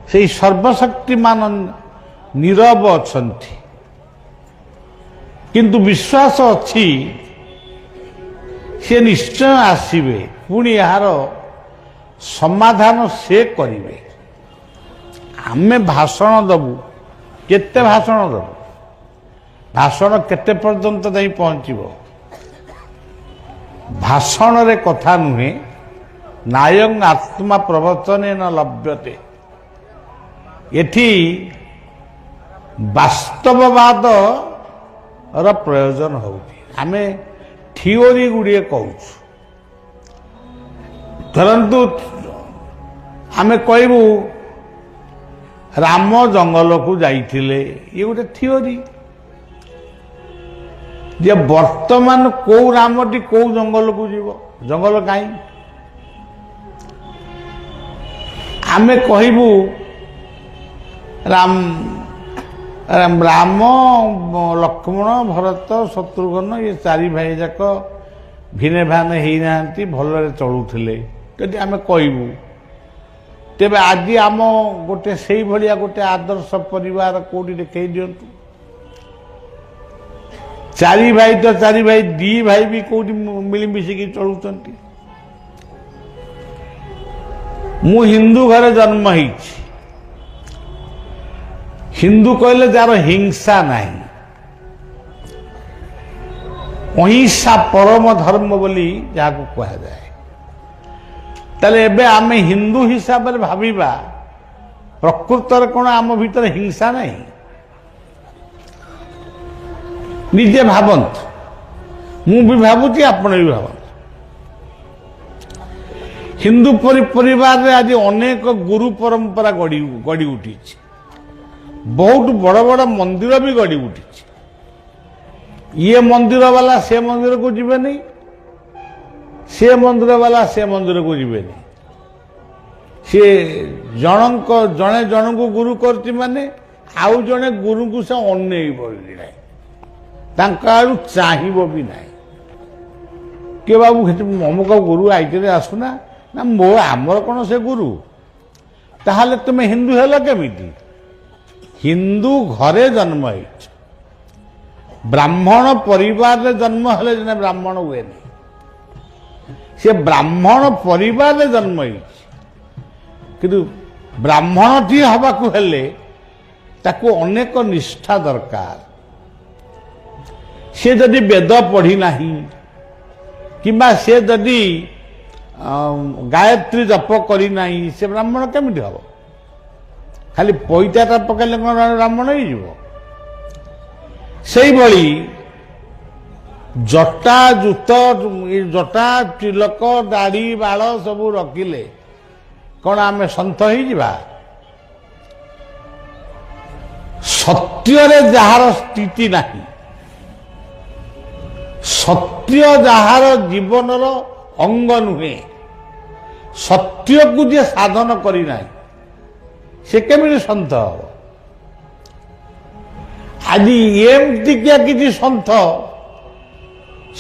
সেই ସର୍ବଶକ୍ତିମାନ ନୀରବ ଅଛନ୍ତି, କିନ୍ତୁ ବିଶ୍ୱାସ ଅଛି ସେ ନିଶ୍ଚୟ ଆସିବେ, ପୁଣି ଏହାର ସମାଧାନ ସେ କରିବେ। ଆମେ ଭାଷଣ ଦେବୁ, କେତେ ଭାଷଣ ଦେବୁ? ଭାଷଣ କେତେ ପର୍ଯ୍ୟନ୍ତ ଯାଇ ପହଞ୍ଚିବ? ଭାଷଣରେ କଥା ନୁହେଁ। ନାୟଂ ଆତ୍ମା ପ୍ରବଚନେନ ଲଭ୍ୟତେ। ଏଠି ବାସ୍ତବବାଦର ପ୍ରୟୋଜନ ହେଉଛି। ଆମେ ଥିଓରି ଗୁଡ଼ିଏ କହୁଛୁ। ଧରନ୍ତୁ ଆମେ କହିବୁ ରାମ ଜଙ୍ଗଲକୁ ଯାଇଥିଲେ, ଇଏ ଗୋଟେ ଥିଓରି। ଯେ ବର୍ତ୍ତମାନ କୋଉ ରାମଟି କୋଉ ଜଙ୍ଗଲକୁ ଯିବ? ଜଙ୍ଗଲ କାହିଁ? ଆମେ କହିବୁ ରାମ ଲକ୍ଷ୍ମଣ ଭରତ ଶତ୍ରୁଘ୍ନ ଏ ଚାରି ଭାଇ ଯାକ ଭିନେ ଭାନେ ହେଇନାହାନ୍ତି, ଭଲରେ ଚଳୁଥିଲେ ଯଦି ଆମେ କହିବୁ, ତେବେ ଆଜି ଆମ ଗୋଟେ ସେଇଭଳିଆ ଗୋଟେ ଆଦର୍ଶ ପରିବାର କୋଉଠି ଦେଖେଇ ଦିଅନ୍ତୁ। ଚାରି ଭାଇ ତ ଚାରି ଭାଇ, ଦି ଭାଇ ବି କୋଉଠି ମିଳିମିଶିକି ଚଳୁଛନ୍ତି। ମୁଁ ହିନ୍ଦୁ ଘରେ ଜନ୍ମ ହେଇଛି। ହିନ୍ଦୁ କହିଲେ ଯାହାର ହିଂସା ନାହିଁ, ଅହିଂସା ପରମ ଧର୍ମ ବୋଲି ଯାହାକୁ କୁହାଯାଏ। ତାହେଲେ ଏବେ ଆମେ ହିନ୍ଦୁ ହିସାବରେ ଭାବିବା, ପ୍ରକୃତରେ କ'ଣ ଆମ ଭିତରେ ହିଂସା ନାହିଁ? ନିଜେ ଭାବନ୍ତୁ, ମୁଁ ବି ଭାବୁଛି, ଆପଣ ବି ଭାବନ୍ତୁ। ହିନ୍ଦୁ ପରିବାରରେ ଆଜି ଅନେକ ଗୁରୁ ପରମ୍ପରା ଗଢ଼ି ଉଠିଛି। ବହୁତ ବଡ଼ ବଡ଼ ମନ୍ଦିର ବି ଗଢ଼ି ଉଠିଛି। ଇଏ ମନ୍ଦିର ବାଲା ସେ ମନ୍ଦିରକୁ ଯିବେନି, ସେ ମନ୍ଦିର ବାଲା ସେ ମନ୍ଦିରକୁ ଯିବେନି। ସିଏ ଜଣେ ଜଣଙ୍କୁ ଗୁରୁ କରୁଛି ମାନେ ଆଉ ଜଣେ ଗୁରୁଙ୍କୁ ସେ ଅନେଇବ ବି ନାହିଁ, ତାଙ୍କ ଆଡ଼ୁ ଚାହିଁବ ବି ନାହିଁ। କିଏ ବାବୁ ଅମୁକ ଗୁରୁ ଆଇଥିଲେ ଆସୁନା, ନା ଆମର କ'ଣ ସେ ଗୁରୁ? ତାହେଲେ ତୁମେ ହିନ୍ଦୁ ହେଲ କେମିତି? ହିନ୍ଦୁ ଘରେ ଜନ୍ମ ହେଇଛ, ବ୍ରାହ୍ମଣ ପରିବାରରେ ଜନ୍ମ ହେଲେ ଜଣେ ବ୍ରାହ୍ମଣ ହୁଏନି। ସେ ବ୍ରାହ୍ମଣ ପରିବାରରେ ଜନ୍ମ ହେଇଛି, କିନ୍ତୁ ବ୍ରାହ୍ମଣଟିଏ ହେବାକୁ ହେଲେ ତାକୁ ଅନେକ ନିଷ୍ଠା ଦରକାର। ସେ ଯଦି ବେଦ ପଢ଼ି ନାହିଁ, କିମ୍ବା ସେ ଯଦି ଗାୟତ୍ରୀ ଜପ କରିନାହିଁ, ସେ ବ୍ରାହ୍ମଣ କେମିତି ହେବ? ଖାଲି ପଇତାଟା ପକାଇଲେ କ'ଣ ବ୍ରାହ୍ମଣ ହେଇଯିବ? ସେଇଭଳି ଜଟା ତିଲକ ଦାଢ଼ି ବାଳ ସବୁ ରଖିଲେ କ'ଣ ଆମେ ସନ୍ଥ ହେଇଯିବା? ସତ୍ୟରେ ଯାହାର ସ୍ଥିତି ନାହିଁ, ସତ୍ୟ ଯାହାର ଜୀବନର ଅଙ୍ଗ ନୁହେଁ, ସତ୍ୟକୁ ଯିଏ ସାଧନ କରିନାହିଁ, ସେ କେମିତି ସନ୍ଥ ହେବ? ଆଜି ଏମିତିକିଆ କିଛି ସନ୍ଥ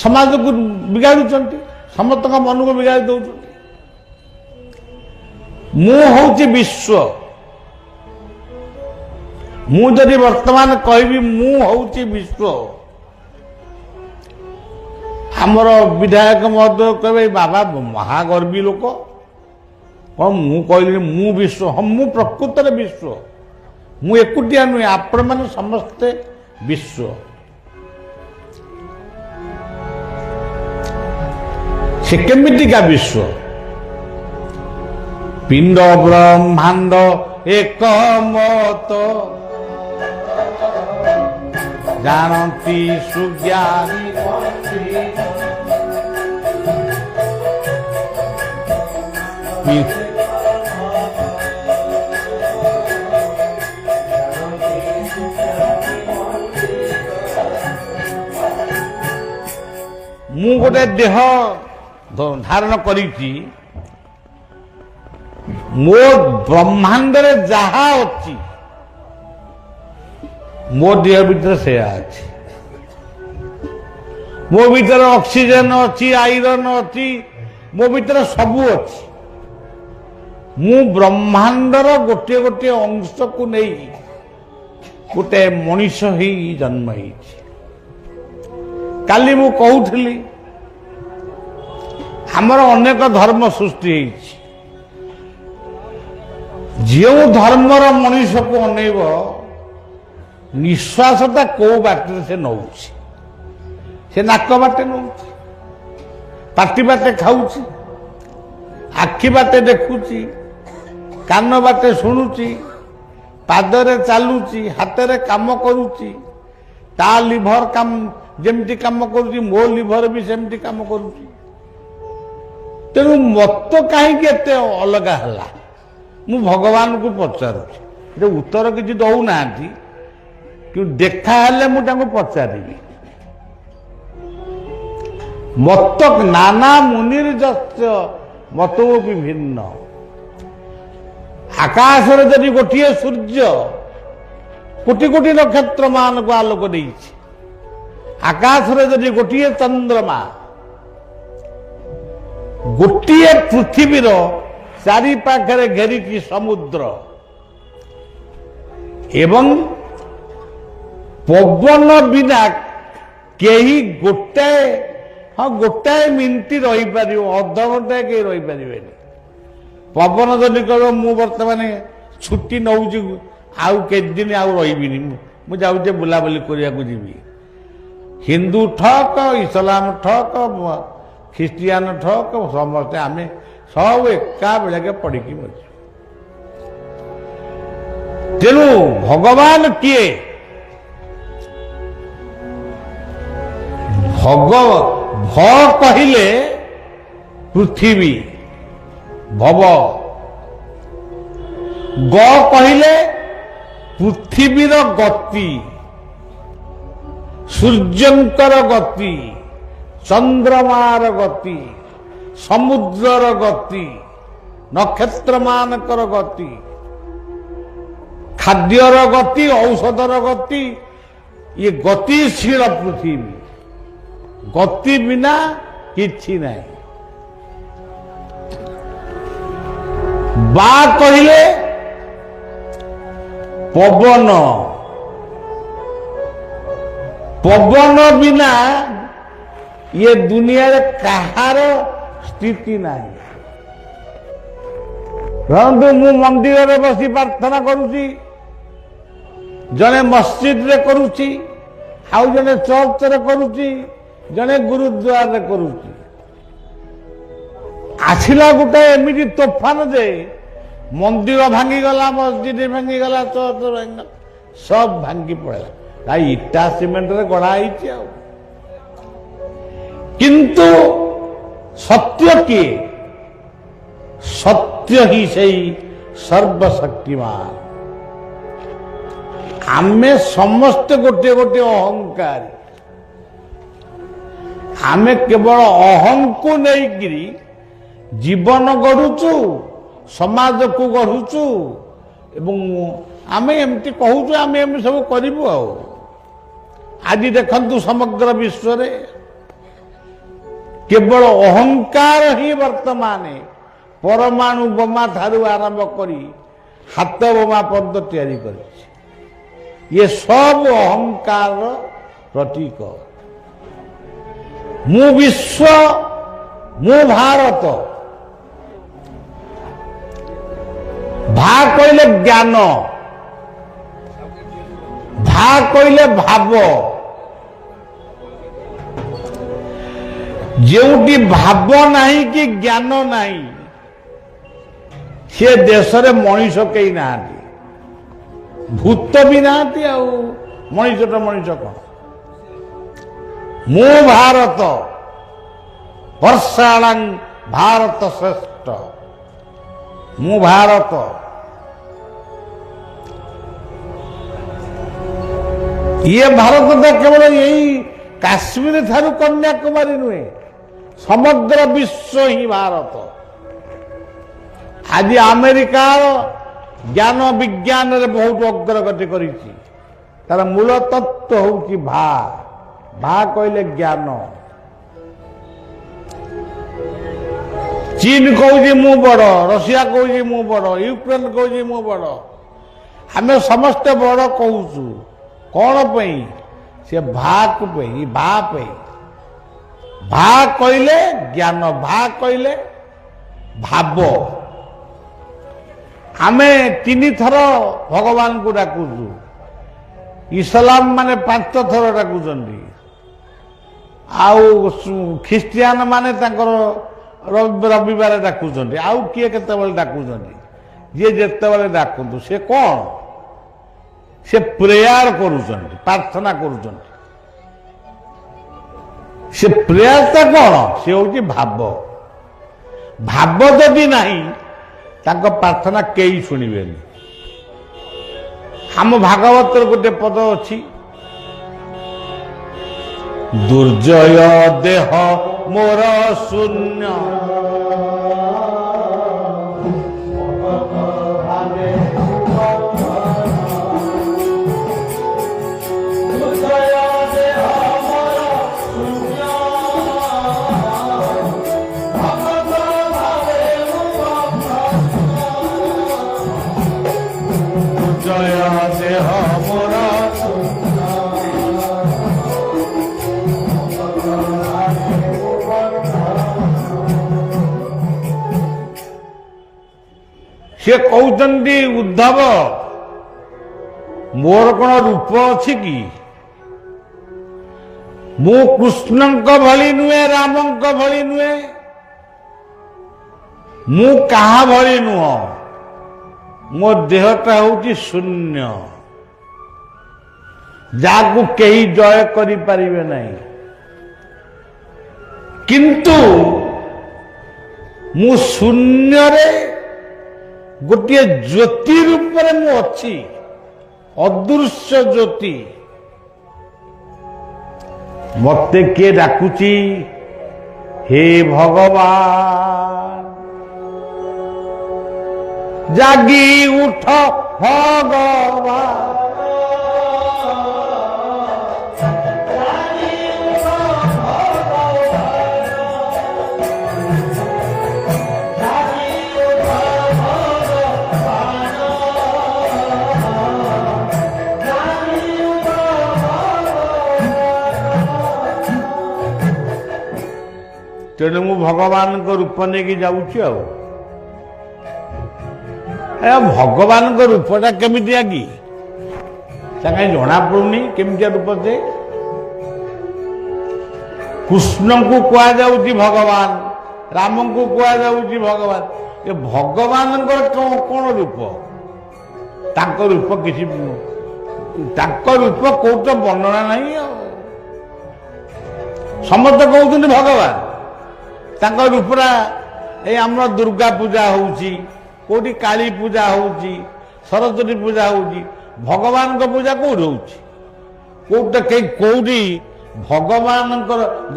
ସମାଜକୁ ବିଗାଡୁଛନ୍ତି, ସମସ୍ତଙ୍କ ମନକୁ ବିଗାଡ଼ି ଦେଉଛନ୍ତି। ମୁଁ ହଉଛି ବିଶ୍ୱ। ମୁଁ ଯଦି ବର୍ତ୍ତମାନ କହିବି ମୁଁ ହଉଛି ବିଶ୍ୱ, ଆମର ବିଧାୟକ ମହୋଦୟ କହିବେ ବାବା ମହାଗର୍ବୀ ଲୋକ, କ'ଣ ମୁଁ କହିଲି ମୁଁ ବିଶ୍ୱ? ହଁ, ମୁଁ ପ୍ରକୃତରେ ବିଶ୍ୱ। ମୁଁ ଏକୁଟିଆ ନୁହେଁ, ଆପଣମାନେ ସମସ୍ତେ ବିଶ୍ୱ। ସେ କେମିତିକା ବିଶ୍ୱ? ପିଣ୍ଡ ବ୍ରହ୍ମାଣ୍ଡ ଏକମତ, ଜାଣନ୍ତି ସୁଜ୍ଞାନୀ। ମୁଁ ଗୋଟେ ଦେହ ଧାରଣ କରିଛି, ମୋ ବ୍ରହ୍ମାଣ୍ଡରେ ଯାହା ଅଛି ମୋ ଦେହ ଭିତରେ ସେୟା ଅଛି। ମୋ ଭିତରେ ଅକ୍ସିଜେନ ଅଛି, ଆଇରନ୍ ଅଛି, ମୋ ଭିତରେ ସବୁ ଅଛି। ମୁଁ ବ୍ରହ୍ମାଣ୍ଡର ଗୋଟିଏ ଗୋଟିଏ ଅଂଶକୁ ନେଇ ଗୋଟେ ମଣିଷ ହେଇ ଜନ୍ମ ହେଇଛି। କାଲି ମୁଁ କହୁଥିଲି ଆମର ଅନେକ ଧର୍ମ ସୃଷ୍ଟି ହେଇଛି। ଯେଉଁ ଧର୍ମର ମଣିଷକୁ ଅନେଇବ ନିଶ୍ୱାସଟା କୋଉ ବାଟରେ ସେ ନଉଛି। ସେ ନାକ ବାଟେ ନଉଛି, ପାଟି ବାଟେ ଖାଉଛି, ଆଖି ବାଟେ ଦେଖୁଛି, କାନ ବାଟେ ଶୁଣୁଛି, ପାଦରେ ଚାଲୁଛି, ହାତରେ କାମ କରୁଛି। ତା ଲିଭର କାମ ଯେମିତି କାମ କରୁଛି, ମୋ ଲିଭର ବି ସେମିତି କାମ କରୁଛି। ତେଣୁ ମତ କାହିଁକି ଏତେ ଅଲଗା ହେଲା? ମୁଁ ଭଗବାନଙ୍କୁ ପଚାରୁଛି। ଉତ୍ତର କିଛି ଦଉନାହାନ୍ତି, କିନ୍ତୁ ଦେଖା ହେଲେ ମୁଁ ତାଙ୍କୁ ପଚାରିବି। ମତ ନାନା ମୁନିର୍ଯସ୍ୟ ମତ ବିଭିନ୍ନ। ଆକାଶରେ ଯଦି ଗୋଟିଏ ସୂର୍ଯ୍ୟ କୋଟି କୋଟି ନକ୍ଷତ୍ର ମାନଙ୍କୁ ଆଲୋକ ଦେଇଛି, ଆକାଶରେ ଯଦି ଗୋଟିଏ ଚନ୍ଦ୍ରମା ଗୋଟିଏ ପୃଥିବୀର ଚାରି ପାଖରେ ଘେରିକି ସମୁଦ୍ର ଏବଂ ପବନ ବିନା କେହି ଗୋଟାଏ ମିନିଟ୍ ରହିପାରିବ, ଅଧଘଣ୍ଟା କେହି ରହିପାରିବେନି। ପବନ ଯଦି କହିବ ମୁଁ ବର୍ତ୍ତମାନ ଛୁଟି ନେଉଛି, ଆଉ କେତେଦିନ ଆଉ ରହିବିନି, ମୁଁ ଯାଉଛି ବୁଲାବୁଲି କରିବାକୁ ଯିବି। ହିନ୍ଦୁ ଠକ, ଇସଲାମ ଠକ, ଖ୍ରୀଷ୍ଟିଆନ ଠକ, ସମସ୍ତେ ଆମେ ସବୁ ଏକା ବେଳକେ ପଡ଼ିକି ବସିଛୁ। ତେଣୁ ଭଗବାନ କିଏ? ଭ କହିଲେ ପୃଥିବୀ ଭବ, ଗ କହିଲେ ପୃଥିବୀର ଗତି, ସୂର୍ଯ୍ୟଙ୍କର ଗତି, ଚନ୍ଦ୍ରମାର ଗତି, ସମୁଦ୍ରର ଗତି, ନକ୍ଷତ୍ରମାନଙ୍କର ଗତି, ଖାଦ୍ୟର ଗତି, ଔଷଧର ଗତି। ଇଏ ଗତିଶୀଳ ପୃଥିବୀ, ଗତି ବିନା କିଛି ନାହିଁ। ବା କହିଲେ ପବନ, ପବନ ବିନା ଇଏ ଦୁନିଆରେ କାହାର ସ୍ଥିତି ନାହିଁ। ଧରନ୍ତୁ ମୁଁ ମନ୍ଦିରରେ ବସି ପ୍ରାର୍ଥନା କରୁଛି, ଜଣେ ମସଜିଦରେ କରୁଛି, ଆଉ ଜଣେ ଚର୍ଚ୍ଚରେ କରୁଛି, ଜଣେ ଗୁରୁଦ୍ୱାରରେ କରୁଛି। ଆସିଲା ଗୋଟେ ଏମିତି ତୋଫାନ ଯେ ମନ୍ଦିର ଭାଙ୍ଗିଗଲା, ମସଜିଦ ଭାଙ୍ଗିଗଲା, ଚର୍ଚ୍ଚ ଭାଙ୍ଗିଗଲା, ସବ ଭାଙ୍ଗି ପଳେଇଲା। ଇଟା ସିମେଣ୍ଟରେ ଗଢ଼ା ହେଇଛି ଆଉ। କିନ୍ତୁ ସତ୍ୟ କିଏ? ସତ୍ୟ ହିଁ ସେଇ ସର୍ବଶକ୍ତିମାନ। ଆମେ ସମସ୍ତେ ଗୋଟିଏ ଗୋଟିଏ ଅହଙ୍କାରୀ। ଆମେ କେବଳ ଅହଂକୁ ନେଇକିରି ଜୀବନ ଗଢୁଛୁ, ସମାଜକୁ ଗଢୁଛୁ, ଏବଂ ଆମେ ଏମିତି କହୁଛୁ ଆମେ ଏମିତି ସବୁ କରିବୁ। ଆଉ ଆଜି ଦେଖନ୍ତୁ ସମଗ୍ର ବିଶ୍ୱରେ କେବଳ ଅହଙ୍କାର ହିଁ ବର୍ତ୍ତମାନ ପରମାଣୁ ବୋମା ଠାରୁ ଆରମ୍ଭ କରି ହାତ ବୋମା ପର୍ଯ୍ୟନ୍ତ ତିଆରି କରିଛି। ଇଏ ସବୁ ଅହଙ୍କାରର ପ୍ରତୀକ। ମୁଁ ବିଶ୍ୱ, ମୁଁ ଭାରତ। ଭା କହିଲେ ଜ୍ଞାନ, ଭା କହିଲେ ଭାବ। ଯେଉଁଠି ଭାବ ନାହିଁ କି ଜ୍ଞାନ ନାହିଁ, ସେ ଦେଶରେ ମଣିଷ କେହି ନାହାନ୍ତି, ଭୂତ ବି ନାହାନ୍ତି। ଆଉ ମଣିଷଟା ମଣିଷ କଣ? ମୁଁ ଭାରତ, ବର୍ଷାଳଂ ଭାରତ ଶ୍ରେଷ୍ଠ। ମୁଁ ଭାରତ। ଇଏ ଭାରତଟା କେବଳ ଏଇ କାଶ୍ମୀର ଠାରୁ କନ୍ୟାକୁମାରୀ ନୁହେଁ, ସମଗ୍ର ବିଶ୍ୱ ହିଁ ଭାରତ। ଆଜି ଆମେରିକାର ଜ୍ଞାନ ବିଜ୍ଞାନରେ ବହୁତ ଅଗ୍ରଗତି କରିଛି। ତାର ମୂଳ ତତ୍ତ୍ୱ ହେଉଛି ଭା। ଭା କହିଲେ ଜ୍ଞାନ। चीन कहूँ मु बड़, रशिया कहूँ मु बड़, यूक्रेन कहूँ मु बड़, आम समस्ते बड़ कहूँ कौन पई से भाक पई भा पई भा कहले ज्ञान भा कहले भाव आमे तीन थर भगवान को डाकुचु इस्लाम माने 5 थर डाकुचंदी आउ ख्रिस्टियान माने तांकर रविवार डाकुचंदी आउ किए केतेबेले डाकुचंदी जे जेतेबेले डाकंतु से कौन से प्रेयर करुचंदी प्रार्थना करुचंदी से प्रेयर तो कौन से होची भाव भाव जदि नहीं तांको प्रार्थना केही शुणिबेनी हम भागवत गोटे पद अच्छी दुर्जय देह मोर शून्य से कहते उद्धव मोर कौन रूप अच्छी कि मु कृष्ण भली नुहे राम भली नुहे मु कहा भली नुह मो देहटा हूँ शून्य जाकू कहीं जय करि परिबे नहीं किंतु मु शून्य रे गोटे ज्योति रूप में अच्छी अदृश्य ज्योति मते किए डाकुची हे भगवान जागी उठ भगवान तेणु मु भगवान को रूप नहीं जाऊँगी भगवान को रूपटा केमितिया कि कहीं जना पड़ुनी केमितिया रूप से कृष्ण को कह जाऊँगी भगवान राम को कह जाऊँगी भगवान ये भगवान कौन रूप तांको रूप किसी तांको रूप कौट वर्णना नहीं समस्त कहते भगवान तांको रूपरा ए आम दुर्गा पूजा होउची कोटी काली पूजा होउची सरस्वती पूजा होउची भगवान को पूजा कोड होउची कोट के कोडी भगवान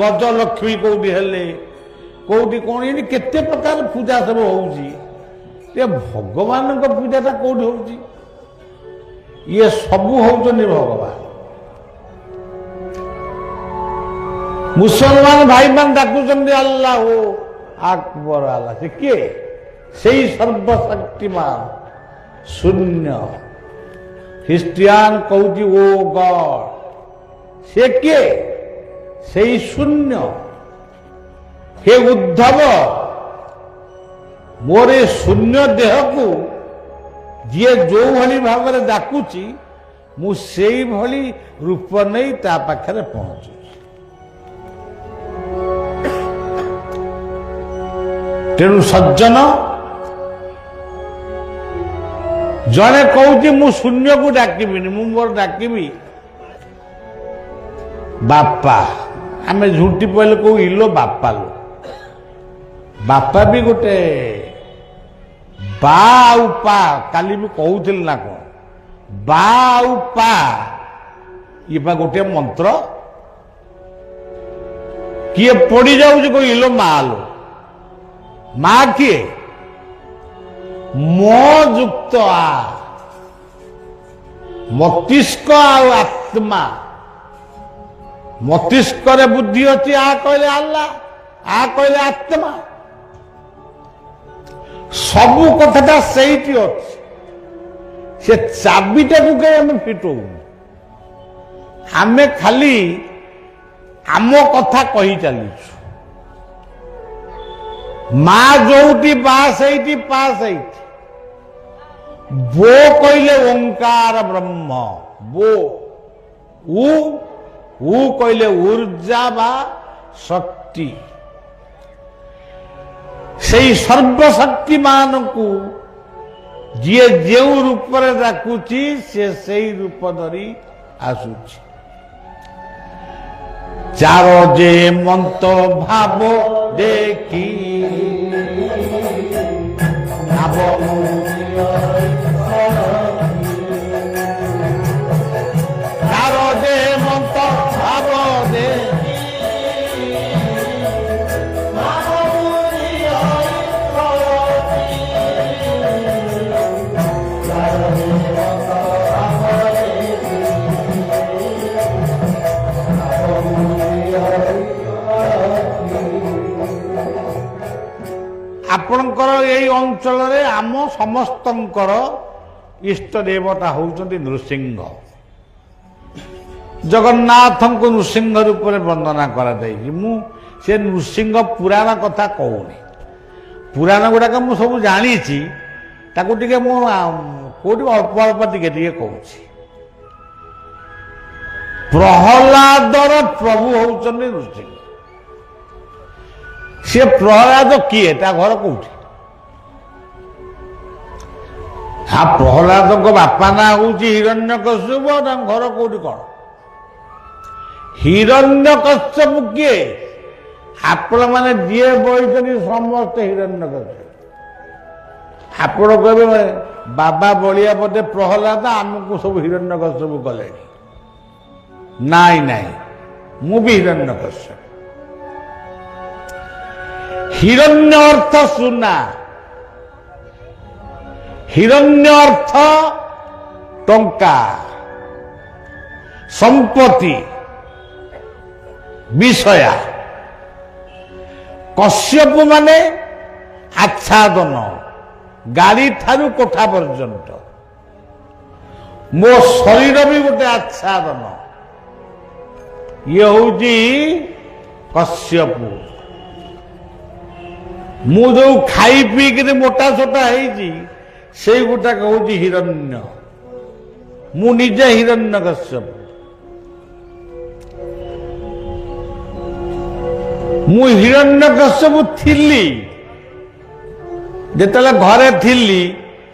गजलक्ष्मी कोडी हेले कोडी कोन ये केते प्रकार पूजा सब होउची ये भगवान को पूजाटा कोड होउची ये सबू होउचनी भगवान मुसलमान भाई मान डाकुचंदी अल्लाह हो अकबर अल्लाह से किए से सर्वशक्तिमान शून्य ख्रिस्टियान कहूँ ओ गॉड से किए से शून्य हे उद्धव मोरे शून्य देह को जी जो भली भाव में डाकुची मु से भली रूप नहीं ता पाखरे पहुंचू तेणु सज्जन जड़े कहूँ मु शून्य को डाकबी मु मोर डाकबी बापा आम झूठी पहले कहू इलो बापा लो बापा भी गोटे बा आउ पा काली भी कहूल ना कौन बा आउ पा ये गोटे मंत्र किए पड़ी जाऊँ कोई इलो मा लो माँ किए मो युक्त आ मस्तिष्क आत्मा मस्तिष्क बुद्धि अच्छी आ कहले अल्लाह आ कहले आत्मा सबु कथाटा सेठी अछि से चाबिटाकू कहीं आम फिटौनु आमे खाली आम कथा कही चलुछु माँ जोटी पास पास बो कहले ओंकार ब्रह्म बो ऊ कहले ऊर्जा बा शक्ति से सर्वशक्तिमान को जी जो रूप डाकुची से रूप धरी आसुची चारो जे मंत भाव देखी चारो जे मंत भाव देखी आपणकर यही अंचल आम समस्तंकर इष्ट देवता होउचंती नृसिंह जगन्नाथ को नृसिंह रूप में वंदना करा मु से नृसिंह पुराण कथा कहूनी पुराण गुड़ाक मु सब जानी ताकू टिके मु कोटी अल्प अल्प टिके टिके कहूची प्रहलादर प्रभु होउचंती नृसिंह से प्रहलाद किए ता घर कौटी हाँ प्रहलाद को बापा ना हूँ हिरण्यकश्यप घर कौटी कौन हिरण्यकश्यप किए आपण मैंने जी बही समस्त हिरण्यकश्यप आपण कहे बाबा बलिया पटे प्रहलाद आमको सब हिरण्यकश्यप कले नाई नाई मु भी हिरण्यकश्यप हिरण्य अर्थ सुना हिरण्य अर्थ टंका संपत्ति विषया कश्यप माने आच्छादन गाड़ी ठारू कोठा पर्यंत मो शरीर भी गोटे आच्छादन ये हूँ कश्यप मु जो खाई पी कि मोटा सोटा से गोटा कहूँ हिरण्य मु निजे हिरण्य कश्यप मु हिरण्य कश्यप थिली जेतले घरे थिली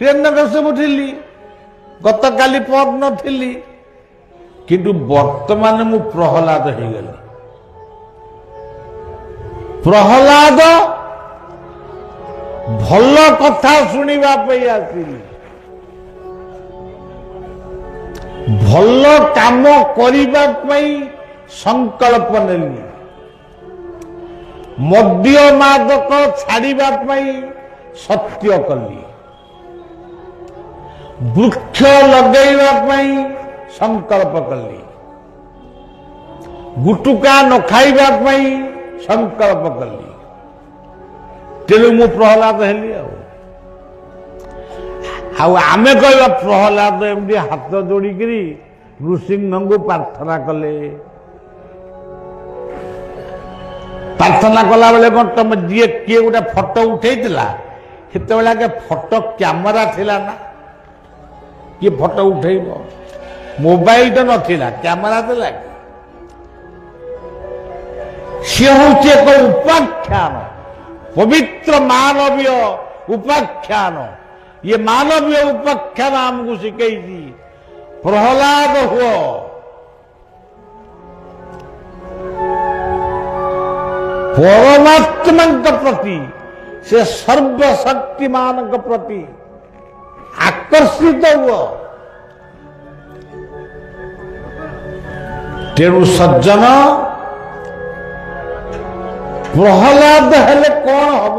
हिरण्य कश्यप थिली गत काली परन थिली किंतु वर्तमान मु प्रहलाद हो गली प्रहलाद भल कथा शुणा आसिली भल काम करने संकल्प नेली मद्य मादक छाड़ापी सत्य कली वृक्ष लगेवाई संकल्प कली गुटुका न खाइबापी संकल्प कली तेणु मु प्रहलाद हेली आमे कहवा प्रहलाद एमती हाथ जोड़िक नृसिंह को प्रार्थना कले प्रार्थना कला बेले कौन तुम जी किए गोटे फोटो उठेला से फोटो कैमेरा थिला ना किए फोटो उठेब मोबाइल तो नथिला कैमेरा थिला सी हूँ एक उपाख्यान पवित्र मानवीय उपाख्यान ये मानवीय उपाख्यान आमको शिखई प्रहलाद हुआ परमात्मा प्रति से सर्वशक्तिमान प्रति आकर्षित हुआ तेणु सज्जन प्रहलाद हेले कौन हम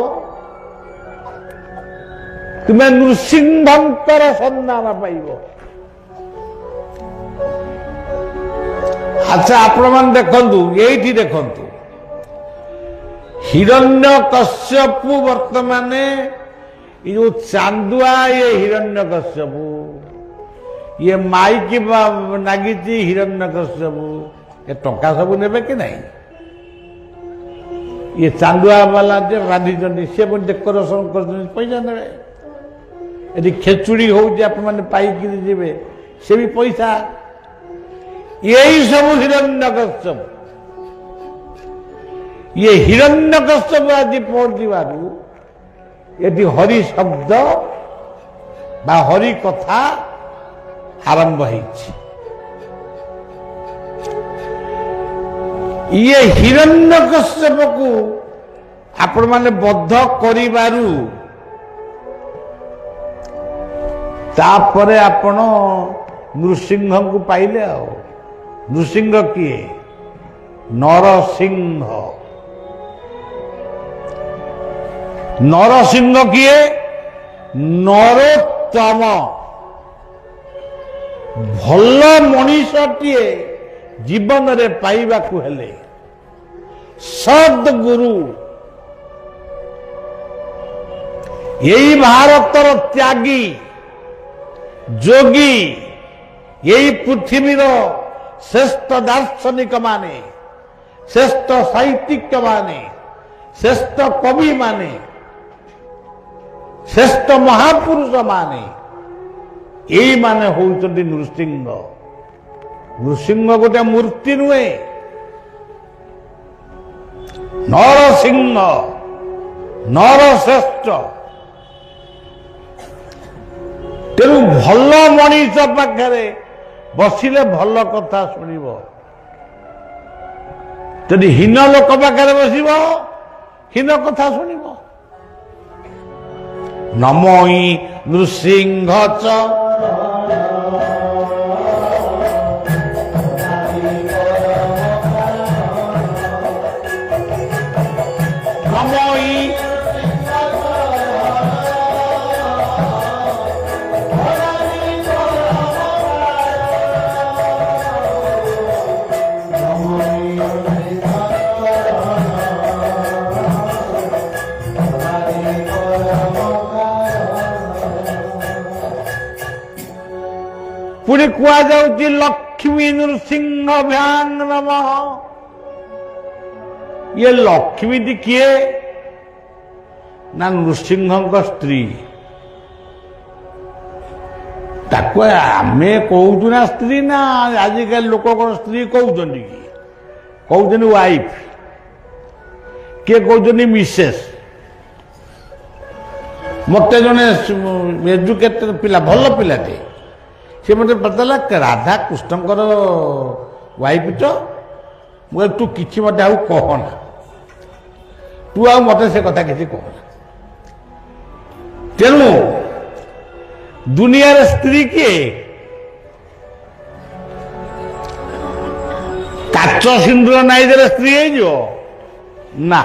तुम्हें नृसिंहंकर सन्धान पाइब अच्छा आपण मान देखंतु एठी देखंतु हिरण्यकश्यप वर्तमान ये जो चांदुआ ये हिरण्यकश्यपु ये माइकी नागिची हिरण्यकश्यपु ये टंका सब नेबे कि नहीं ये चांदुआ वाला जे रांधी सी डेकोरेशन कर पैसा ने यदि खेचुड़ी हो पाइकी जी से भी पैसा यही सब हिरण्यकश्यप ये हिरण्यकश्यप आज पहुंचू यदि हरि शब्द बा हरि कथा आरंभ ये हिरण्यकश्यप को आपण माने बद्ध करिबारु तापरे आपण नृसिंह को पाइले आ नृसिंह किए नरसिंह नरसिंह किए नरोत्तम भल मनीषटीए जीवन रे पाइबा को हेले सद्गुरु यही भारतर त्यागी जोगी यही पृथ्वीर श्रेष्ठ दार्शनिक माने श्रेष्ठ साहित्यिक माने श्रेष्ठ कवि माने श्रेष्ठ महापुरुष माने यही माने होउचंदी नृसिंह नृसिंह गोटे मूर्ति नुहे नरसिंह नरश्रेष्ठ तेणु भल मनीष पाखे बसिले भल कथा शुणव जदि हीन लोक पाखे बसब हीन कथा शुणव नमोई नृसिंह च नमोई पुणी कुआ जाउची लक्ष्मी नृसिंह भ्यां नमः ये लक्ष्मी टी किए ना नृसिंह स्त्री ताको आमे कहूँ ना स्त्री ना आजिकल लोक कौन स्त्री कहते कहते वाइफ किए कहते मिसेस मत जड़े एजुकेटेड पिला भल पिलाटे सी मत पता राधा कृष्ण वाइफ तो मुझे तू कि मत कहना तू आ मत से कथा किसी कहना तेणु दुनिया स्त्री किए काच सिंदूर नाई दे स्त्री ना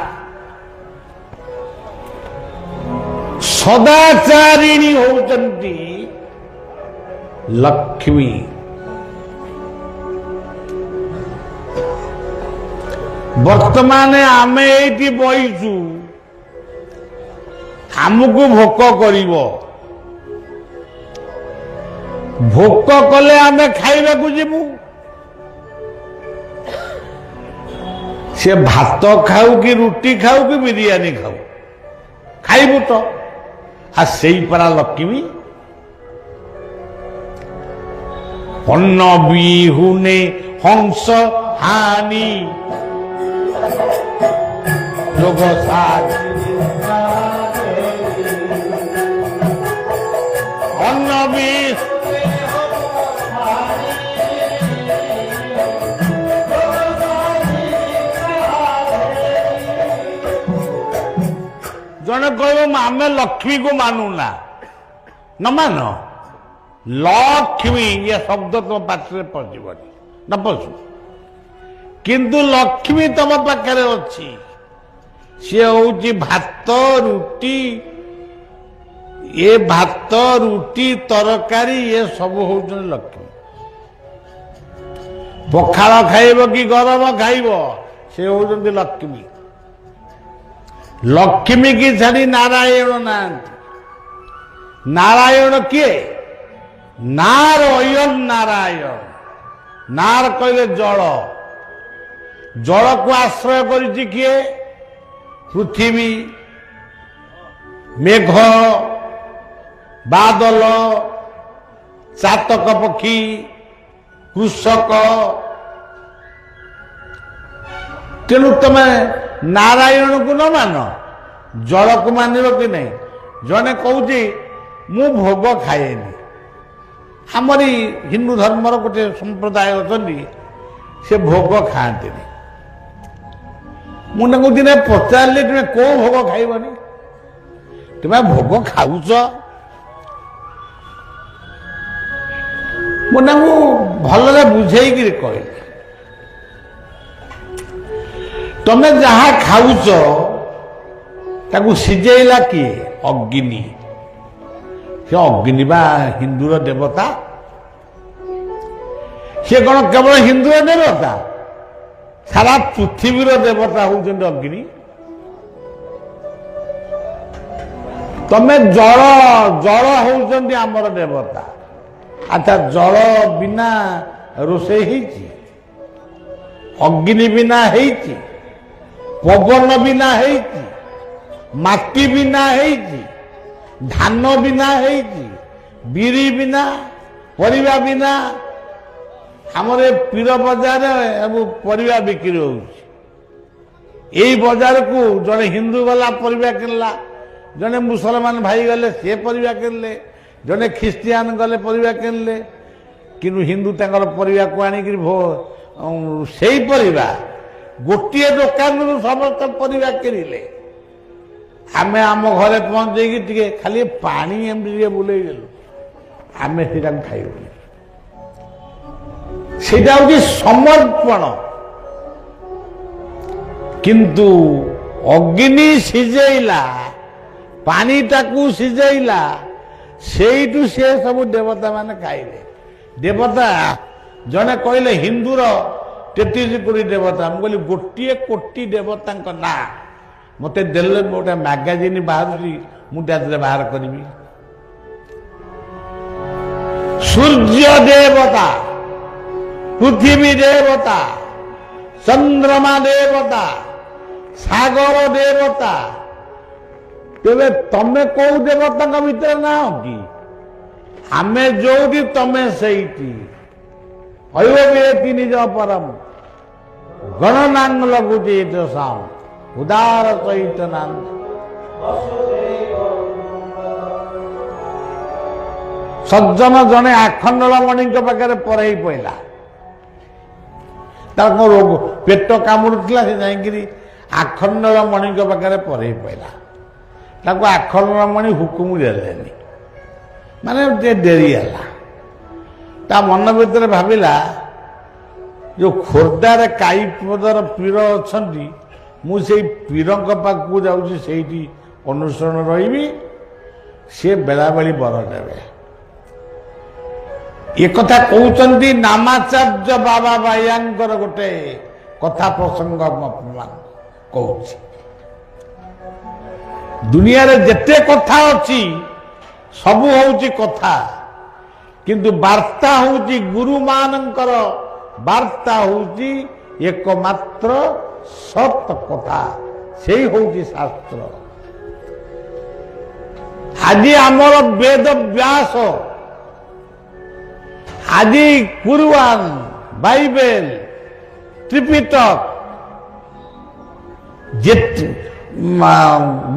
सदाचारिणी होती लक्ष्मी वर्तमान आमे एटी बईचु आमको भोक करिवो भोक कले आमे खाइबा को जीवु से भात खाऊ कि रुटी खाऊ कि बिरियानी खाऊ खाइबु तो आ सेई परा लक्ष्मी अन्न बिहुने हंस हानि लोग अन्न बीस जड़े कह आमे लक्ष्मी को मानुना न मान लक्ष्मी ये शब्द तुम पाखे पशुबनी न पशु किंतु लक्ष्मी तुम पाखे अच्छी सी हूँ भात रुटी ये भात रुटी तरकारी ये सब हूँ लक्ष्मी पखाल खाइब कि गरम खाइब से हूँ लक्ष्मी लक्ष्मी की छाड़ी नारायण ना ନାରାୟଣ କିଏ? ନାର ଅୟନ ନାରାୟଣ। ନାର କହିଲେ ଜଳ। ଜଳକୁ ଆଶ୍ରୟ କରିଛି କିଏ? ପୃଥିବୀ, ମେଘ, ବାଦଲ, ଚାତକ ପକ୍ଷୀ, କୃଷକ। ତେଣୁ ତମେ ନାରାୟଣକୁ ନ ମାନ, ଜଳକୁ ମାନିବ କି ନାହିଁ? ଜଣେ କହୁଛି ମୁଁ ଭୋଗ ଖାଏନି। ଆମରି ହିନ୍ଦୁ ଧର୍ମର ଗୋଟେ ସମ୍ପ୍ରଦାୟ ଅଛନ୍ତି, ସେ ଭୋଗ ଖାଆନ୍ତିନି। ମୁଁ ତାଙ୍କୁ ଦିନେ ପଚାରିଲି, ତୁମେ କୋଉ ଭୋଗ ଖାଇବନି? ତୁମେ ଭୋଗ ଖାଉଛ? ମୁଁ ତାଙ୍କୁ ଭଲରେ ବୁଝେଇକିରି କହିଲି, ତମେ ଯାହା ଖାଉଛ ତାକୁ ସିଝେଇଲା କିଏ? ଅଗ୍ନି। ସେ ଅଗ୍ନି ବା ହିନ୍ଦୁର ଦେବତା। ସେ କଣ କେବଳ ହିନ୍ଦୁର ଦେବତା? ସାରା ପୃଥିବୀର ଦେବତା ହଉଛନ୍ତି ଅଗ୍ନି। ତମେ ଜଳ, ଜଳ ହଉଛନ୍ତି ଆମର ଦେବତା। ଆଚ୍ଛା, ଜଳ ବିନା ରୋଷେଇ ହେଇଛି? ଅଗ୍ନି ବିନା ହେଇଛି? ପବନ ବିନା ହେଇଛି? ମାଟି ବିନା ହେଇଛି? ଧାନ ବିନା ହେଇଛି? ବିରି ବିନା? ପରିବା ବିନା? ଆମର ଏ ପୀର ବଜାରରେ ପରିବା ବିକ୍ରି ହଉଛି। ଏଇ ବଜାରକୁ ଜଣେ ହିନ୍ଦୁ ଗଲା ପରିବା କିଣିଲା, ଜଣେ ମୁସଲମାନ ଭାଇ ଗଲେ ସିଏ ପରିବା କିଣିଲେ, ଜଣେ ଖ୍ରୀଷ୍ଟିଆନ ଗଲେ ପରିବା କିଣିଲେ। କିନ୍ତୁ ହିନ୍ଦୁ ତାଙ୍କର ପରିବାକୁ ଆଣିକିରି ସେଇ ପରିବା ଗୋଟିଏ ଦୋକାନରୁ ସମସ୍ତ ପରିବା କିଣିଲେ। ଆମେ ଆମ ଘରେ ପହଞ୍ଚେଇକି ଟିକେ ଖାଲି ପାଣି ଏମିତି ଟିକେ ବୁଲେଇଦେଲୁ, ଆମେ ସେଇଟାକୁ ଖାଇବୁ। ସେଇଟା ହଉଛି ସମର୍ପଣ। କିନ୍ତୁ ଅଗ୍ନି ସିଝେଇଲା, ପାଣିଟାକୁ ସିଝେଇଲା, ସେଇଠୁ ସେ ସବୁ ଦେବତା ମାନେ ଖାଇଲେ। ଦେବତା ଜଣେ କହିଲେ ହିନ୍ଦୁର 33 କୋଟି ଦେବତା। ମୁଁ କହିଲି ଗୋଟିଏ କୋଟି ଦେବତାଙ୍କ ନାଁ ମତେ ଦେଲେ, ମୁଁ ଗୋଟେ ମ୍ୟାଗାଜିନ୍ ବାହାରୁଛି, ମୁଁ ତା ଦେହରେ ବାହାର କରିବି। ସୂର୍ଯ୍ୟ ଦେବତା, ପୃଥିବୀ ଦେବତା, ଚନ୍ଦ୍ରମା ଦେବତା, ସାଗର ଦେବତା। ତେବେ ତମେ କୋଉ ଦେବତାଙ୍କ ଭିତରେ ନାହ କି? ଆମେ ଯୋଉଠି ତମେ ସେଇଠି। ଅୟୋବେତି ନିଜ ପରମ ଗଣନାଙ୍ଗ ଲଘୁଛି ସାମ ଉଦାର ସହିତ ନାଙ୍ଗ। ସଜ୍ଜନ ଜଣେ ଆଖଣ୍ଡଳମଣିଙ୍କ ପାଖରେ ପରେଇ ପଇଲା। ତାର କଣ ରୋଗ, ପେଟ କାମୁଡୁଥିଲା, ସେ ଯାଇକିରି ଆଖଣ୍ଡଳମଣିଙ୍କ ପାଖରେ ପରେଇ ପଇଲା। ତାକୁ ଆଖଣ୍ଡଳମଣି ହୁକୁମ ଦେଲେନି, ମାନେ ଟିକେ ଡେରି ହେଲା। ତା ମନ ଭିତରେ ଭାବିଲା, ଯୋଉ ଖୋର୍ଦ୍ଧାରେ କାଇପଦର ପୀର ଅଛନ୍ତି, ମୁଁ ସେଇ ପୀରଙ୍କ ପାଖକୁ ଯାଉଛି, ସେଇଠି ଅନୁସରଣ ରହିବି, ସିଏ ବେଳାବେଳି ବର ଦେବେ। ଏ କଥା କହୁଛନ୍ତି ନାମାଚାର୍ଯ୍ୟ ବାବା ବାୟାଙ୍କର ଗୋଟେ କଥା ପ୍ରସଙ୍ଗ କହୁଛି। ଦୁନିଆରେ ଯେତେ କଥା ଅଛି ସବୁ ହଉଛି କଥା, କିନ୍ତୁ ବାର୍ତ୍ତା ହଉଛି ଗୁରୁମାନଙ୍କର ବାର୍ତ୍ତା ହଉଛି ଏକମାତ୍ର ସତ କଥା, ସେଇ ହଉଛି ଶାସ୍ତ୍ର। ଆଜି ଆମର ବେଦ ବ୍ୟାସ, ଆଜି କୁରଆନ, ବାଇବେଲ, ତ୍ରିପିଟକ,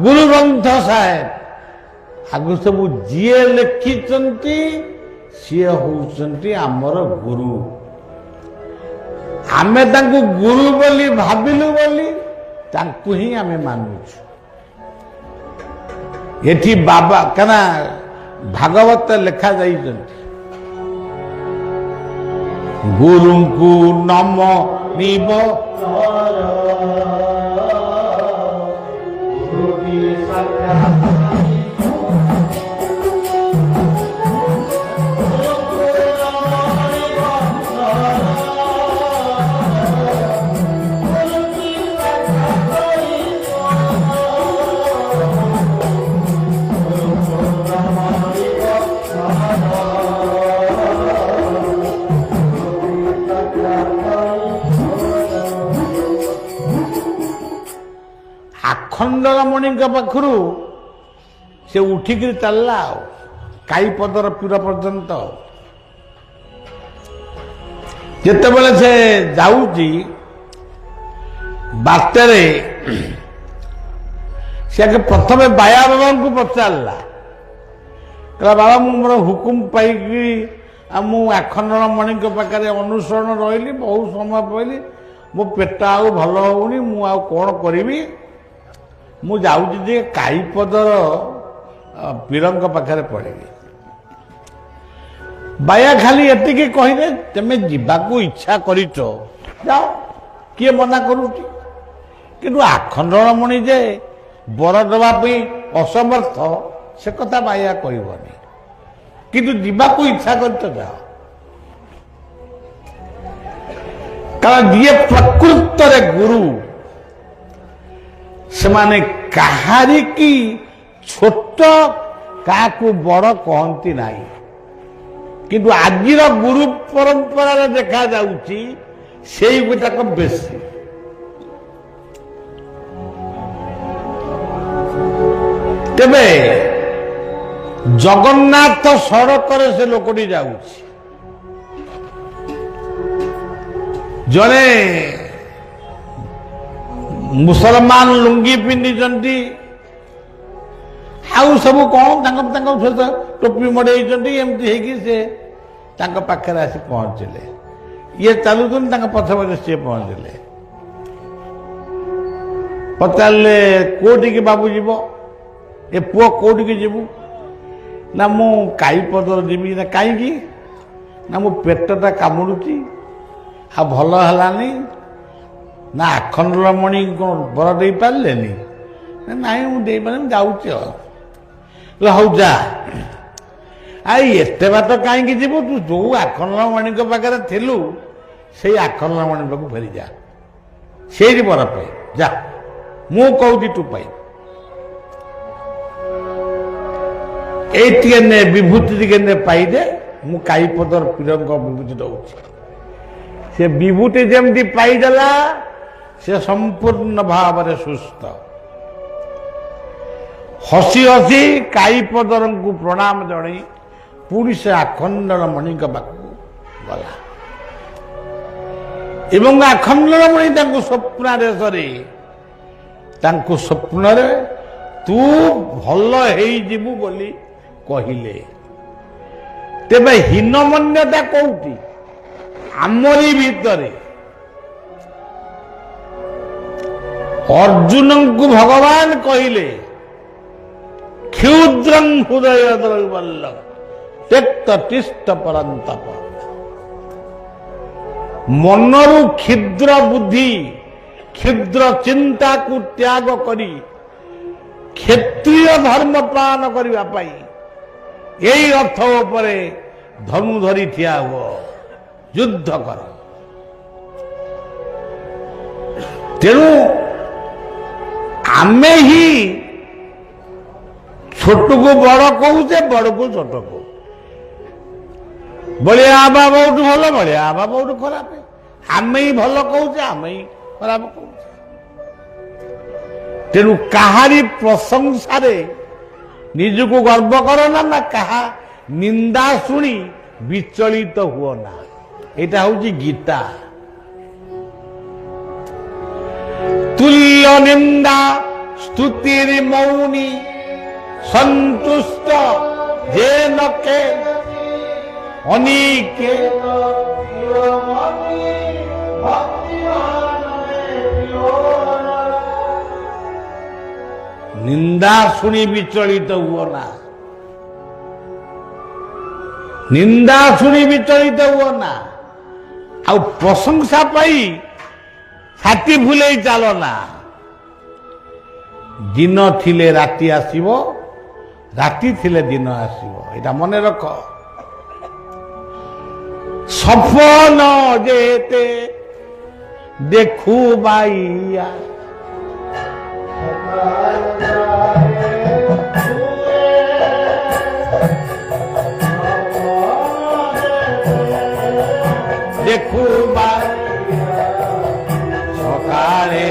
ଗୁରୁ ଗ୍ରନ୍ଥ ସାହେବ, ଆଗରୁ ସବୁ ଯିଏ ଲେଖିଛନ୍ତି ସିଏ ହଉଛନ୍ତି ଆମର ଗୁରୁ। ଆମେ ତାଙ୍କୁ ଗୁରୁ ବୋଲି ଭାବିଲୁ ବୋଲି ତାଙ୍କୁ ହିଁ ଆମେ ମାନୁଛୁ। ଏଠି ବାବା କାନା ଭାଗବତ ଲେଖା ଯାଇଛନ୍ତି, ଗୁରୁଙ୍କୁ ନମ ନିବ ଆଖଣ୍ଡଳମଣିଙ୍କ ପାଖରୁ ସେ ଉଠିକିରି ଚାଲିଲା ଆଉ କାଇପଦର ପୀର ପର୍ଯ୍ୟନ୍ତ। ଯେତେବେଳେ ସେ ଯାଉଛି ବାଟରେ ସେ ଆଗେ ପ୍ରଥମେ ବାୟା ବାବାଙ୍କୁ ପଚାରିଲା, କହିଲା ବାବା ମୁଁ ମୋର ହୁକୁମ ପାଇକି ମୁଁ ଆଖଣ୍ଡଳମଣିଙ୍କ ପାଖରେ ଅନୁସରଣ ରହିଲି, ବହୁତ ସମୟ ପଡ଼ିଲି, ମୋ ପେଟ ଆଉ ଭଲ ହେଉନି, ମୁଁ ଆଉ କ'ଣ କରିବି, ମୁଁ ଯାଉଛି ଯେ କାଇପଦର ପୀରଙ୍କ ପାଖରେ ପଡ଼ିବି। ବାୟା ଖାଲି ଏତିକି କହିଲେ ତମେ ଯିବାକୁ ଇଚ୍ଛା କରିଛ ଯାଅ, କିଏ ମନା କରୁଛି, କିନ୍ତୁ ଆଖଣ୍ଡଳମଣି ଯେ ବର ଦେବା ପାଇଁ ଅସମର୍ଥ ସେ କଥା ବାୟା କହିବନି, କିନ୍ତୁ ଯିବାକୁ ଇଚ୍ଛା କରିଛ ଯାଅ। କାରଣ ଯିଏ ପ୍ରକୃତରେ ଗୁରୁ ସେମାନେ କାହାରିକି ଛୋଟ କାହାକୁ ବଡ଼ କହନ୍ତି ନାହିଁ, କିନ୍ତୁ ଆଜିର ଗୁରୁ ପରମ୍ପରାରେ ଦେଖାଯାଉଛି ସେଇ ଗୋଟାକ ବେଶୀ। ତେବେ ଜଗନ୍ନାଥ ସଡ଼କରେ ସେ ଲୋକଟି ଯାଉଛି, ଜଣେ ମୁସଲମାନ ଲୁଙ୍ଗି ପିନ୍ଧିଛନ୍ତି, ଆଉ ସବୁ କ'ଣ ତାଙ୍କ ସହିତ ଟୋପି ମଡ଼େଇଛନ୍ତି, ଏମିତି ହେଇକି ସେ ତାଙ୍କ ପାଖରେ ଆସି ପହଞ୍ଚିଲେ। ଇଏ ଚାଲୁଛନ୍ତି, ତାଙ୍କ ପଛ ପଛେ ସିଏ ପହଞ୍ଚିଲେ। ପଚାରିଲେ କୋଉଠିକି ବାବୁ ଯିବ, ଏ ପୁଅ କୋଉଠିକି ଯିବୁ? ନା ମୁଁ କାଇପଦର ଯିବି। ନା କାହିଁକି? ନା ମୋ ପେଟଟା କାମୁଡ଼ୁଛି ଆଉ ଭଲ ହେଲାନି। ନା ଆଖଣ୍ଡଳମଣି କ'ଣ ବର ଦେଇପାରିଲେନି? ନାଇଁ ମୁଁ ଦେଇପାରିନି, ଯାଉଛି ଆଉ। ହଉ ଯା। ଆଉ ଏତେ ବାଟ କାହିଁକି ଯିବୁ, ତୁ ଯୋଉ ଆଖଣ୍ଡଳମଣିଙ୍କ ପାଖରେ ଥିଲୁ ସେଇ ଆଖଣ୍ଡଳମଣି ପାଖକୁ ଫେରିଯା, ସେଇଠି ବର ପାଇ ଯା, ମୁଁ କହୁଛି ତୁ ପାଇ। ଏଇ ଟିକେ ନେ ବିଭୂତି ଟିକେ ନେ ପାଇଦେ, ମୁଁ କାଇପଦର ପୀରଙ୍କ ବିଭୂତି ଦଉଛି। ସେ ବିଭୂତି ଯେମିତି ପାଇଦେଲା ସେ ସମ୍ପୂର୍ଣ୍ଣ ଭାବରେ ସୁସ୍ଥ। ହସି ହସି କାଇପଦରଙ୍କୁ ପ୍ରଣାମ ଜଣାଇ ପୁଣି ସେ ଆଖଣ୍ଡଳମଣିଙ୍କ ପାଖକୁ ଗଲା ଏବଂ ଆଖଣ୍ଡଳମଣି ତାଙ୍କୁ ସ୍ୱପ୍ନାଦେଶରେ ତାଙ୍କୁ ସ୍ୱପ୍ନରେ ତୁ ଭଲ ହେଇଯିବୁ ବୋଲି କହିଲେ। ତେବେ ହୀନମନ୍ୟତା କୋଉଠି? ଆମରି ଭିତରେ। ଅର୍ଜୁନଙ୍କୁ ଭଗବାନ କହିଲେ କ୍ଷୁଦ୍ରଂ ହୃଦୟ ଦୈବଲ୍ୟ ତେକ୍ତ ତିଷ୍ଠ ପରନ୍ତପ। ମନରୁ କ୍ଷୁଦ୍ର ବୁଦ୍ଧି କ୍ଷୁଦ୍ର ଚିନ୍ତାକୁ ତ୍ୟାଗ କରି କ୍ଷତ୍ରିୟ ଧର୍ମ ପାଳନ କରିବା ପାଇଁ ଏଇ ରଥ ଉପରେ ଧନୁ ଧରି ଠିଆ ହୁଅ, ଯୁଦ୍ଧ କର। ତେଣୁ ଆମେ ହିଁ ଛୋଟକୁ ବଡ଼ କହୁଛେ, ବଡ଼କୁ ଛୋଟ କହୁ। ବଳିଆ ଆବା ବହୁତ ଭଲ, ବଳିଆ ଆବା ବହୁତ ଖରାପ। ଆମେ ହିଁ ଭଲ କହୁଛେ, ଆମେ ହିଁ ଖରାପ କହୁଛେ। ତେଣୁ କାହାରି ପ୍ରଶଂସାରେ ନିଜକୁ ଗର୍ବ କର ନା, ନା କାହା ନିନ୍ଦା ଶୁଣି ବିଚଳିତ ହୁଅ ନା। ଏଇଟା ହଉଛି ଗୀତା। ତୁଲ୍ୟ ନିନ୍ଦା ସ୍ତୁତିରେ ମୌନି ସନ୍ତୁଷ୍ଟ ଯେ ନକେ ଅନିକେ। ନିନ୍ଦା ଶୁଣି ବିଚଳିତ ହୁଅ ନା, ନିନ୍ଦା ଶୁଣି ବିଚଳିତ ହୁଅ ନା। ଆଉ ପ୍ରଶଂସା ପାଇ ଛାତି ଭୁଲେଇ ଚାଲ ନା। ଦିନ ଥିଲେ ରାତି ଆସିବ, ରାତି ଥିଲେ ଦିନ ଆସିବ, ଏଇଟା ମନେ ରଖ। ସଫଳ ଯେତେ ଦେଖୁ ବାଇଆ দেখু সকালে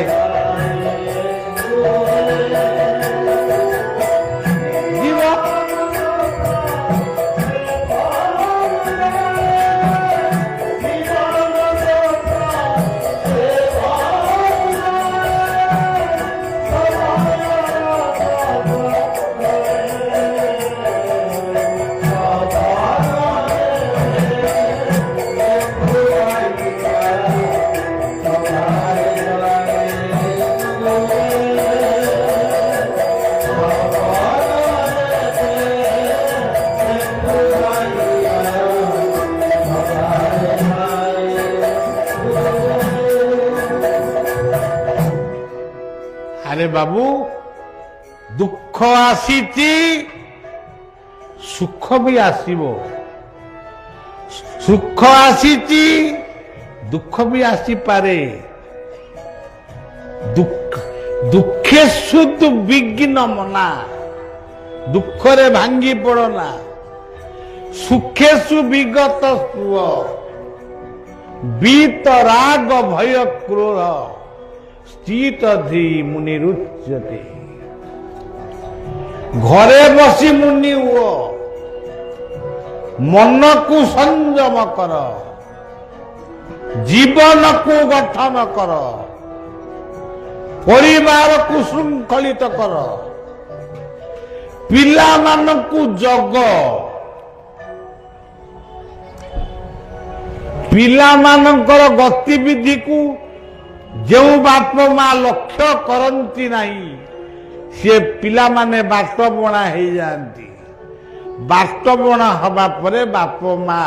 ବାବୁ ଦୁଃଖ ଆସିଛି ସୁଖ ବି ଆସିବ, ସୁଖ ଆସିଛି ଦୁଃଖ ବି ଆସିପାରେ। ଦୁଃଖେଷୁ ଦୁର୍ବିଘ୍ନ ମନା, ଦୁଃଖରେ ଭାଙ୍ଗି ପଡନା। ସୁଖେଷୁ ବିଗତ ସ୍ପୃହ, ବୀତ ରାଗ ଭୟ କ୍ରୋଧ, ସ୍ଥିତ ଧୀ ମୁନିରୁଚ୍ୟତେ। ଘରେ ବସି ମୁନି ହୁଅ, ମନକୁ ସଂଯମ କର, ଜୀବନକୁ ଗଠନ କର, ପରିବାରକୁ ଶୃଙ୍ଖଳିତ କର, ପିଲାମାନଙ୍କୁ ଜଗ, ପିଲାମାନଙ୍କର ଗତିବିଧିକୁ ଯେଉଁ ବାପ ମା ଲକ୍ଷ୍ୟ କରନ୍ତି ନାହିଁ ସେ ପିଲାମାନେ ବାଟବଣା ହେଇଯାଆନ୍ତି। ବାଟବଣା ହେବା ପରେ ବାପ ମା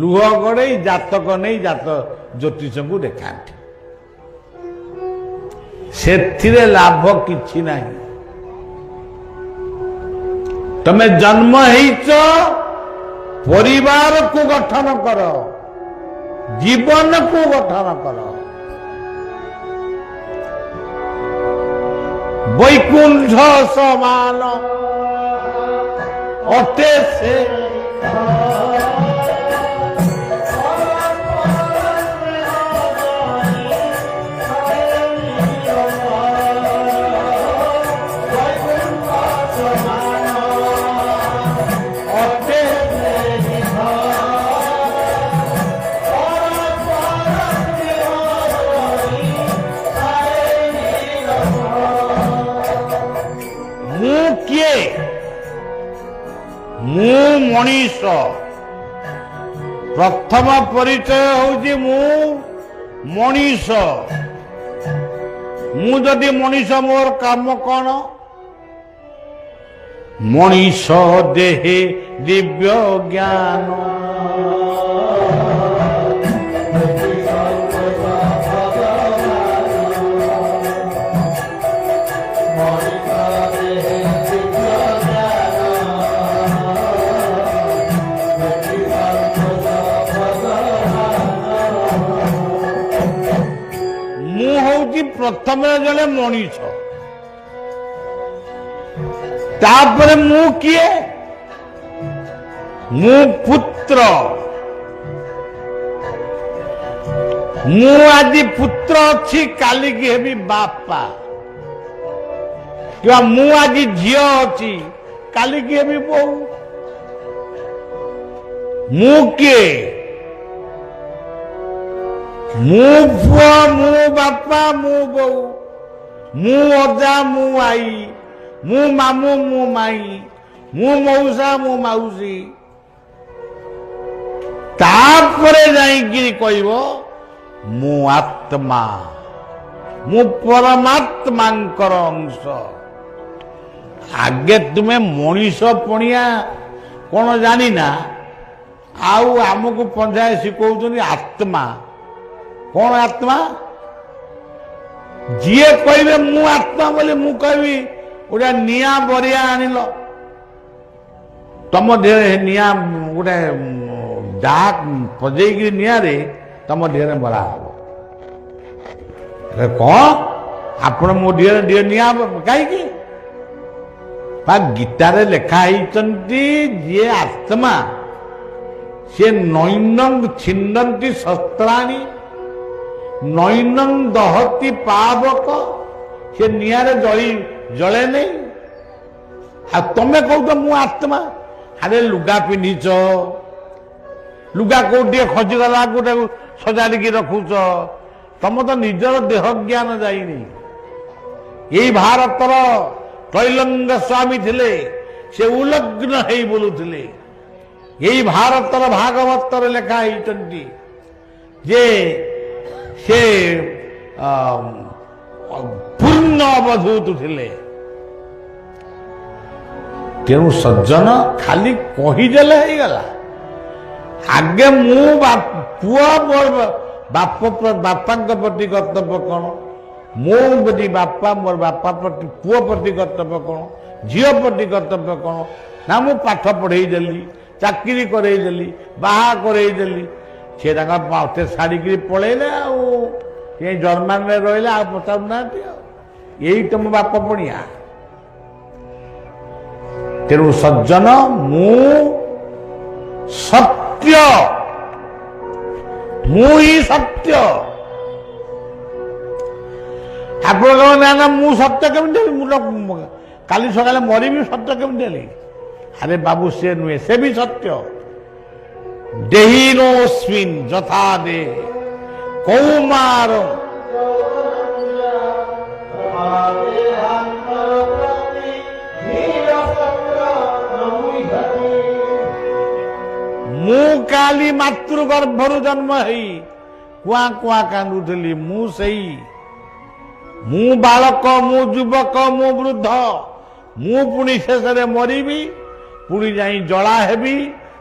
ଲୁହ ଗଡ଼େଇ ଜାତକ ନେଇ ଜ୍ୟୋତିଷଙ୍କୁ ଦେଖାନ୍ତି। ସେଥିରେ ଲାଭ କିଛି ନାହିଁ। ତମେ ଜନ୍ମ ହେଇଛ, ପରିବାରକୁ ଗଠନ କର, ଜୀବନକୁ ଗଠନ କର। ବୈକୁଣ୍ଠ ସମାନ ଅଟେ ସେ, ମୁଁ ମଣିଷ। ପ୍ରଥମ ପରିଚୟ ହେଉଛି ମୁଁ ମଣିଷ। ମୁଁ ଯଦି ମଣିଷ, ମୋର କାମ କଣ? ମଣିଷ ଦେହେ ଦିବ୍ୟ ଜ୍ଞାନ, ପ୍ରଥମେ ଜଣେ ମଣିଷ। ତାପରେ ମୁଁ କିଏ? ମୁଁ ପୁତ୍ର। ମୁଁ ଆଜି ପୁତ୍ର ଅଛି, କାଲିକି ହେବି ବାପା। କିମ୍ବା ମୁଁ ଆଜି ଝିଅ ଅଛି, କାଲିକି ହେବି ବୋଉ। ମୁଁ କିଏ? ମୁଁ ପୁଅ, ମୁଁ ବାପା, ମୁଁ ବୋଉ, ମୁଁ ଅଜା, ମୁଁ ଆଈ, ମୁଁ ମାମୁଁ, ମୁଁ ମାଇଁ, ମୁଁ ମଉସା, ମୁଁ ମାଉସୀ। ତାପରେ ଯାଇକିରି କହିବ ମୁଁ ଆତ୍ମା, ମୁଁ ପରମାତ୍ମାଙ୍କର ଅଂଶ। ଆଗେ ତୁମେ ମଣିଷ ପଣିଆ କଣ ଜାଣିନା, ଆଉ ଆମକୁ ପଞ୍ଝାଏ ଶିଖଉଛନ୍ତି ଆତ୍ମା। କଣ ଆତ୍ମା? ଯିଏ କହିବେ ମୁଁ ଆତ୍ମା ବୋଲି, ମୁଁ କହିବି ଗୋଟେ ନିଆଁ ବରିଆ ଆଣିଲ, ତମ ଦେହରେ ନିଆଁ ଗୋଟେ ଡାକ ପଜେଇକିରି ନିଆଁରେ ତମ ଦେହରେ ବରା ହବ। କଣ ଆପଣ ମୋ ଦେହରେ ନିଆଁ କାହିଁକି? ବା ଗୀତାରେ ଲେଖା ହେଇଛନ୍ତି ଯିଏ ଆତ୍ମା ସିଏ ନୈନଂ ଛିନ୍ଦନ୍ତି ଶସ୍ତ୍ରାଣୀ ନୈନଂ ଦହତି ପାବକ, ସେ ନିଆଁରେ ଜଳେ ନେଇ। ଆଉ ତମେ କହୁଛ ମୁଁ ଆତ୍ମା। ଆରେ ଲୁଗା ପିନ୍ଧିଛ, ଲୁଗା କୋଉଠି ଟିକେ ଖସିଗଲା ଗୋଟେ ସଜାଡ଼ିକି ରଖୁଛ, ତମ ତ ନିଜର ଦେହ ଜ୍ଞାନ ଯାଇନି। ଏଇ ଭାରତର ତ୍ରୈଲଙ୍ଗ ସ୍ୱାମୀ ଥିଲେ, ସେ ଉଲଗ୍ନ ହେଇ ବୁଲୁଥିଲେ। ଏଇ ଭାରତର ଭାଗବତରେ ଲେଖା ହେଇଛନ୍ତି ଯେ ସେ ପୂର୍ଣ୍ଣ ଅବଧୂତ ଥିଲେ। ତେଣୁ ସଜ୍ଜନ ଖାଲି କହିଦେଲେ ହେଇଗଲା। ଆଗେ ମୁଁ ପୁଅ, ମୋର ବାପାଙ୍କ ପ୍ରତି କର୍ତ୍ତବ୍ୟ କଣ? मो प्रति बापा मोर बापा प्रति पुओ प्रति कर्तव्य कौन झील प्रति कर्तव्य कौन ना मु पाठ पढ़े देली चाकरी करई देली बाहा करई देली से मत छाड़िक पलैले आई जर्मान में रहा आ पचारूना यही तो मो बाप पणिया तेणु सज्जन मु सत्य मु ही सत्य आप ना मु सत्य केमी काली सकाले मरी सत्य केमी अरे बाबू से नुहे से भी सत्य देहीनोस्मिन् यथा दे कौमार मु काली मातृगर्भरु जन्म हई कुआ कुआ कांदुली मु सही मु बालक मु युवक मु वृद्ध मु पुणी शेष मरबी पुणी जाई जला हेबी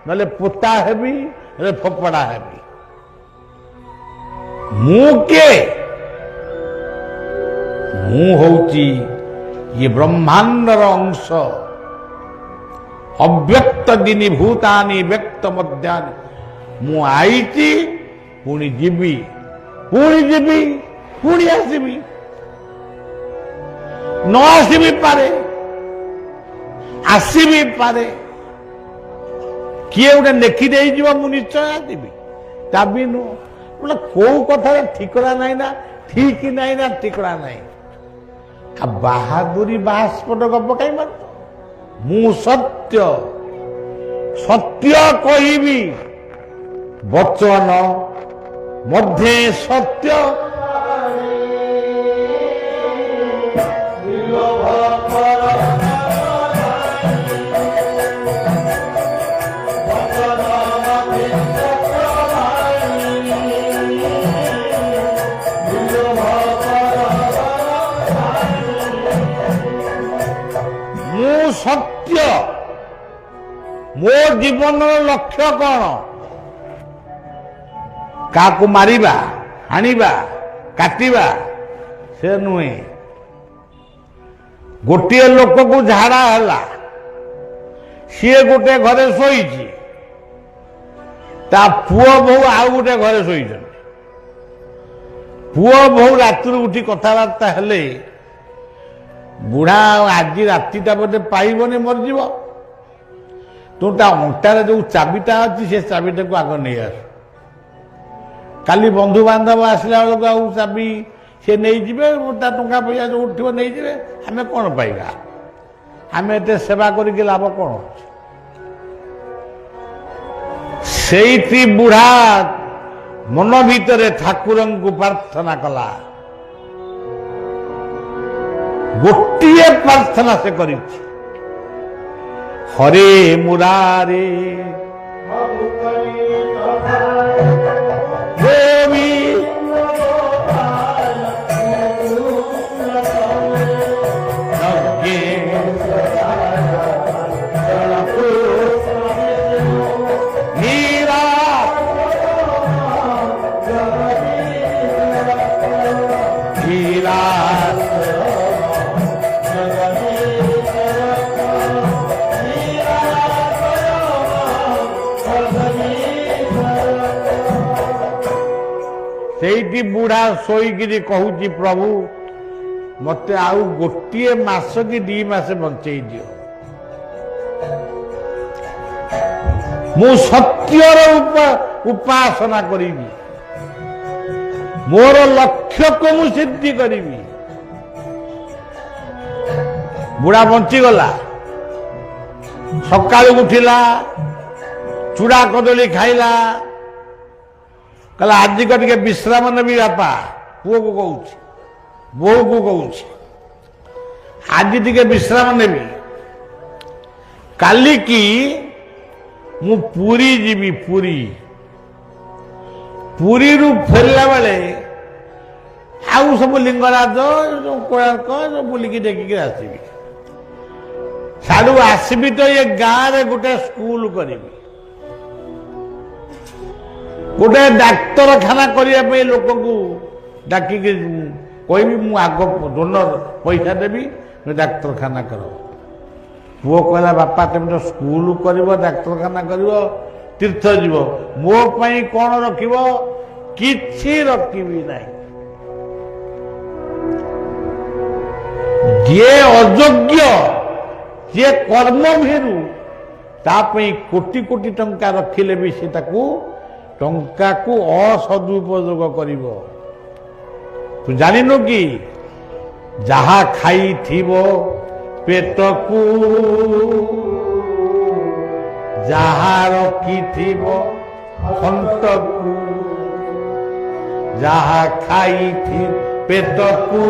नले पोता हेबी नले फोपड़ा हेबी मु के मु होची ये ब्रह्मांडर अंश अव्यक्त दिनी भूतानि व्यक्त मध्यानि मु आईची पुणी जीवी पुणी आसबी न आसबी पारे आसबी पारे किए गोटे लेखि दे मु निश्चय आसबी तभी नुह बोले कौ कथा ठिकरा नाई ना ठीक नाई ना ठिकरा नाई बाहादुरी बास्पट गप कहीं मार मु सत्य सत्य कहबी वचन मध्य सत्य सत्य मो जीवन लक्ष्य कौन क्या मारिबा हानिबा काटिबा से नुहे गोटे लोक को झाड़ा है सी गोटे घरे शोची ता पुओ बहु आउ गोटे घरे शोई पुओ बहु रात उठी कथबार्ता हेले बुढ़ा आज रातिटा बोधे पाइबनी मरजीव तू अंटार जो चाबिटा अच्छी से चाबिटा को आग नहीं आस काली बंधु बांधव आसला बेलू आ चाबी सी नहीं जीवे टंका पैसा जो उठो नहीं जीवे आम कौन पाइबा आम एत सेवा करके लाभ कौन से बुढ़ा मन भितर ठाकुर को प्रार्थना कला गोटे प्रार्थना से करी हरे मुरारे देवी से बुढ़ा शोकि कहूँ प्रभु मत आउ गोटे मास कि 2 मास बंचई दियो मु सत्यर उपासना करी मोर लक्ष्य को मु सिद्धि करी बुढ़ा बंचीगला सकाल उठिला चूड़ा कदली खाइला कहला आज को टे विश्राम नेबी बापा पुओ को कहूँ बो को कहूँ आज टे विश्राम नेबी काली की मु पुरी जीवी पुरी पुरी रु फेरला बेले आउ सब लिंगराज जो कोणार्क जो बुलिकी देखिक आसबि साडू आसबि तो ये गाँव रे गोटे स्कूल करी गोटे डाक्तरखाना करने लोक को डाक କହିବି ମୁଁ ଆଗ ଡୋନର ପଇସା ଦେବି ଡାକ୍ତରଖାନା କର। ପୁଅ କହିଲା ବାପା ତମେ ତ ସ୍କୁଲ କରିବ ଡାକ୍ତରଖାନା କରିବ ତୀର୍ଥ ଯିବ ମୋ ପାଇଁ କ'ଣ ରଖିବ? କିଛି ରଖିବି ନାହିଁ। ଯିଏ ଅଯୋଗ୍ୟ ଯିଏ କର୍ମଭୀରୁ ତା ପାଇଁ କୋଟି କୋଟି ଟଙ୍କା ରଖିଲେ ବି ସେ ତାକୁ ଟଙ୍କାକୁ ଅସଦୁପଯୋଗ କରିବ। ତୁ ଜାଣିନୁ କି ଯାହା ଖାଇଥିବ ପେଟକୁ ଯାହା ରଖିଥିବ ଅନ୍ତକୁ ଯାହା ଖାଇଥିବ ପେଟକୁ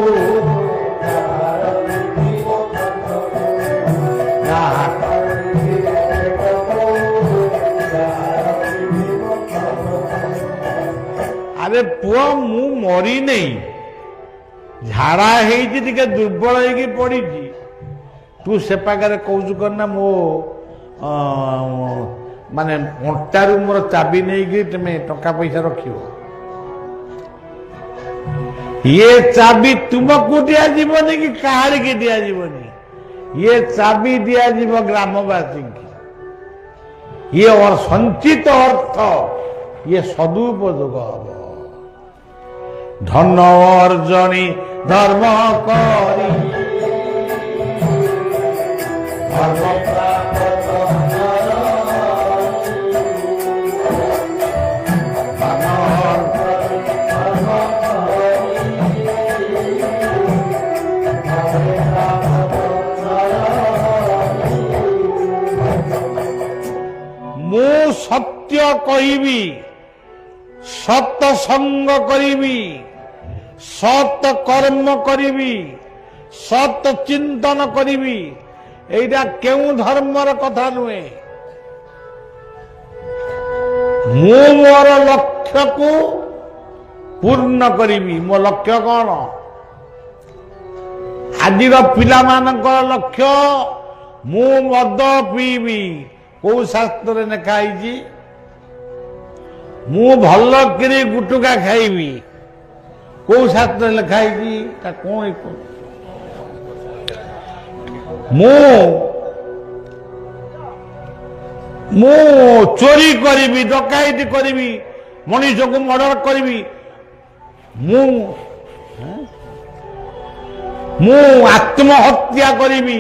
ଆରେ ପୁଅ ମୁଁ ମରି ନେଇ ଝାଡ଼ା ହେଇଛି ଟିକେ ଦୁର୍ବଳ ହେଇକି ପଡ଼ିଛି ତୁ ସେ ପାଖରେ କହୁଛୁ କର ନା ମୋ ମାନେ ଅଣ୍ଟାରୁ ମୋର ଚାବି ନେଇକି ତୁମେ ଟଙ୍କା ପଇସା ରଖିବ। ଇଏ ଚାବି ତୁମକୁ ଦିଆଯିବନି କି କାହାରିକି ଦିଆଯିବନି। ଇଏ ଚାବି ଦିଆଯିବ ଗ୍ରାମବାସୀଙ୍କୁ। ଇଏ ସଞ୍ଚିତ ଅର୍ଥ ଇଏ ସଦୁପଯୋଗ ହବ। ଧନ ଅର୍ଜনী ଧର୍ମ କରି ମୁଁ ସତ୍ୟ କହିବି ସତ ସଙ୍ଗ କରିବି ସତ କର୍ମ କରିବି ସତ ଚିନ୍ତନ କରିବି এইটা কেউ ধর্মর কথা নুহে। ମୁଁ ମୋର ଲକ୍ଷ୍ୟକୁ ପୂର୍ଣ୍ଣ କରିବି। ମୋ ଲକ୍ଷ୍ୟ କ'ଣ? ଆଜିର ପିଲାମାନଙ୍କର ଲକ୍ଷ୍ୟ ମୁଁ ମଦ ପିଇବି। କୋଉ ଶାସ୍ତ୍ରରେ ଲେଖା ହେଇଛି? ମୁଁ ଭଲ କରି ଗୁଟୁକା ଖାଇବି। କୋଉ ଶାସ୍ତ୍ରରେ ଲେଖା ହେଇଛି? ତା କ'ଣ ମୁଁ ଚୋରି କରିବି ଡକାୟତି କରିବି ମଣିଷକୁ ମର୍ଡର କରିବି ମୁଁ ଆତ୍ମହତ୍ୟା କରିବି।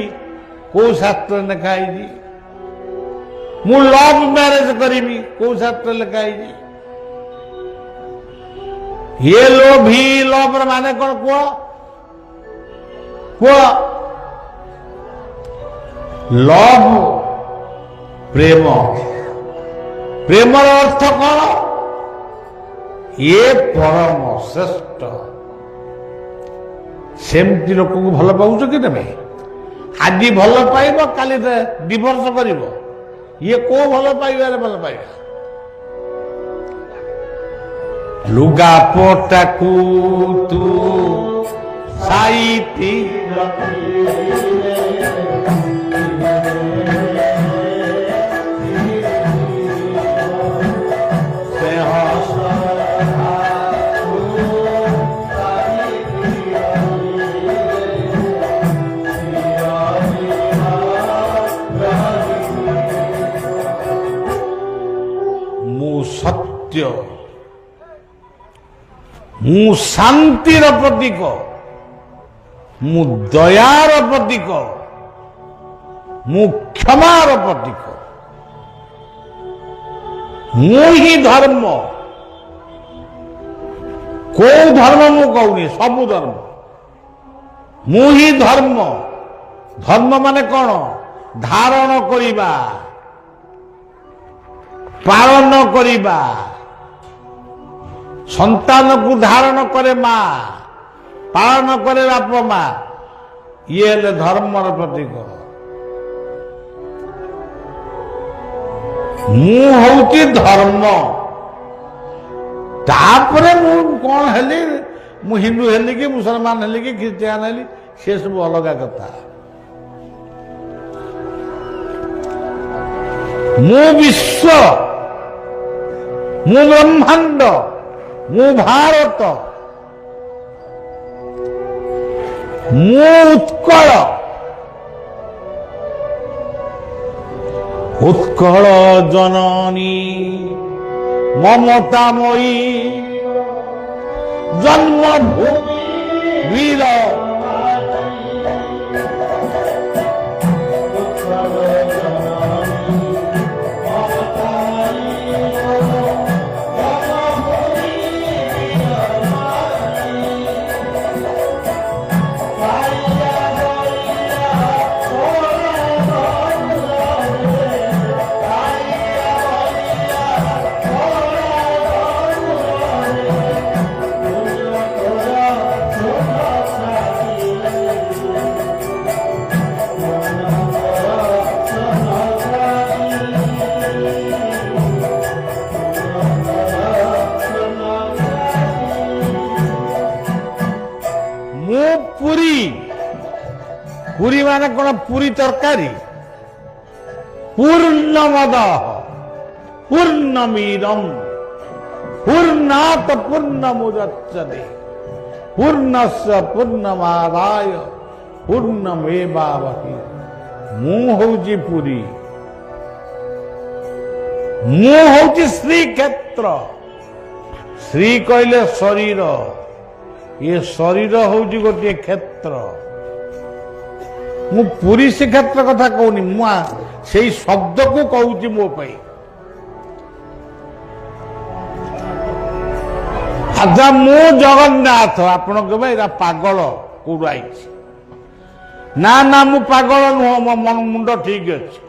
କୋଉ ଶାସ୍ତ୍ରରେ ଲେଖା ହେଇଛି? ମୁଁ ଲଭ୍ ମ୍ୟାରେଜ କରିବି। କୋଉ ଶାସ୍ତ୍ରରେ ଲେଖା ହେଇଛି? ଇଏ ଲୋଭି ଲଭ୍ ମାନେ କ'ଣ କୁହ କୁହ? ଲଭ୍ ପ୍ରେମ। ପ୍ରେମର ଅର୍ଥ କ'ଣ? ଇଏ ପରମ ଶ୍ରେଷ୍ଠ। ସେମିତି ଲୋକଙ୍କୁ ଭଲ ପାଉଛ କି ତମେ? ଆଜି ଭଲ ପାଇବ କାଲି ଡିଭୋର୍ସ କରିବ। ଇଏ କୋଉ ଭଲ ପାଇବାରେ ଭଲ ପାଇବା? ଲୁଗା ପଟାକୁ ତୁ ସାଇତି ସତ୍ୟ ମୁଁ ଶାନ୍ତିର ପ୍ରତୀକ ମୁଁ ଦୟାର ପ୍ରତୀକ ମୁଁ କ୍ଷମାର ପ୍ରତୀକ ମୁଁ ହିଁ ଧର୍ମ। କୋଉ ଧର୍ମ ମୁଁ କହୁନି ସବୁ ଧର୍ମ। ମୁଁ ହିଁ ଧର୍ମ। ଧର୍ମ ମାନେ କ'ଣ? ଧାରଣ କରିବା ପାଳନ କରିବା। ସନ୍ତାନକୁ ଧାରଣ କରେ ମା ପାଳନ କରେ ବାପ ମା। ଇଏ ହେଲେ ଧର୍ମର ପ୍ରତୀକ। ମୁଁ ହଉଛି ଧର୍ମ। ତାପରେ ମୁଁ କ'ଣ ହେଲି? ମୁଁ ହିନ୍ଦୁ ହେଲି କି ମୁସଲମାନ ହେଲି କି ଖ୍ରୀଷ୍ଟିଆନ ହେଲି ସେ ସବୁ ଅଲଗା କଥା। ମୁଁ ବିଶ୍ୱ ମୁଁ ବ୍ରହ୍ମାଣ୍ଡ ମୁଁ ଭାରତ। ମୁଁ ଉତ୍କଳ ଉତ୍କଳ ଜନନୀ ମମତାମୟୀ ଜନ୍ମଭୂମି ବୀର पुरी माने कौन पुरी तरकारी पूर्णमद पूर्णमीदम पूर्णात पूर्णमुदच्यते पूर्णस्य पूर्णमादाय पूर्णमेवावहि मु होउची पुरी मु होउची श्रीक्षेत्र श्री कहले शरीर ये शरीर होउची गोटे क्षेत्र मु पुरी श्रीक्षेत्र कथा कहूनी से शब्द को कहूँ मो अच्छा मु जगन्नाथ आपण कहे पागल कौड़ आई ना ना मु पागल नुह मो मुंड ठीक अच्छे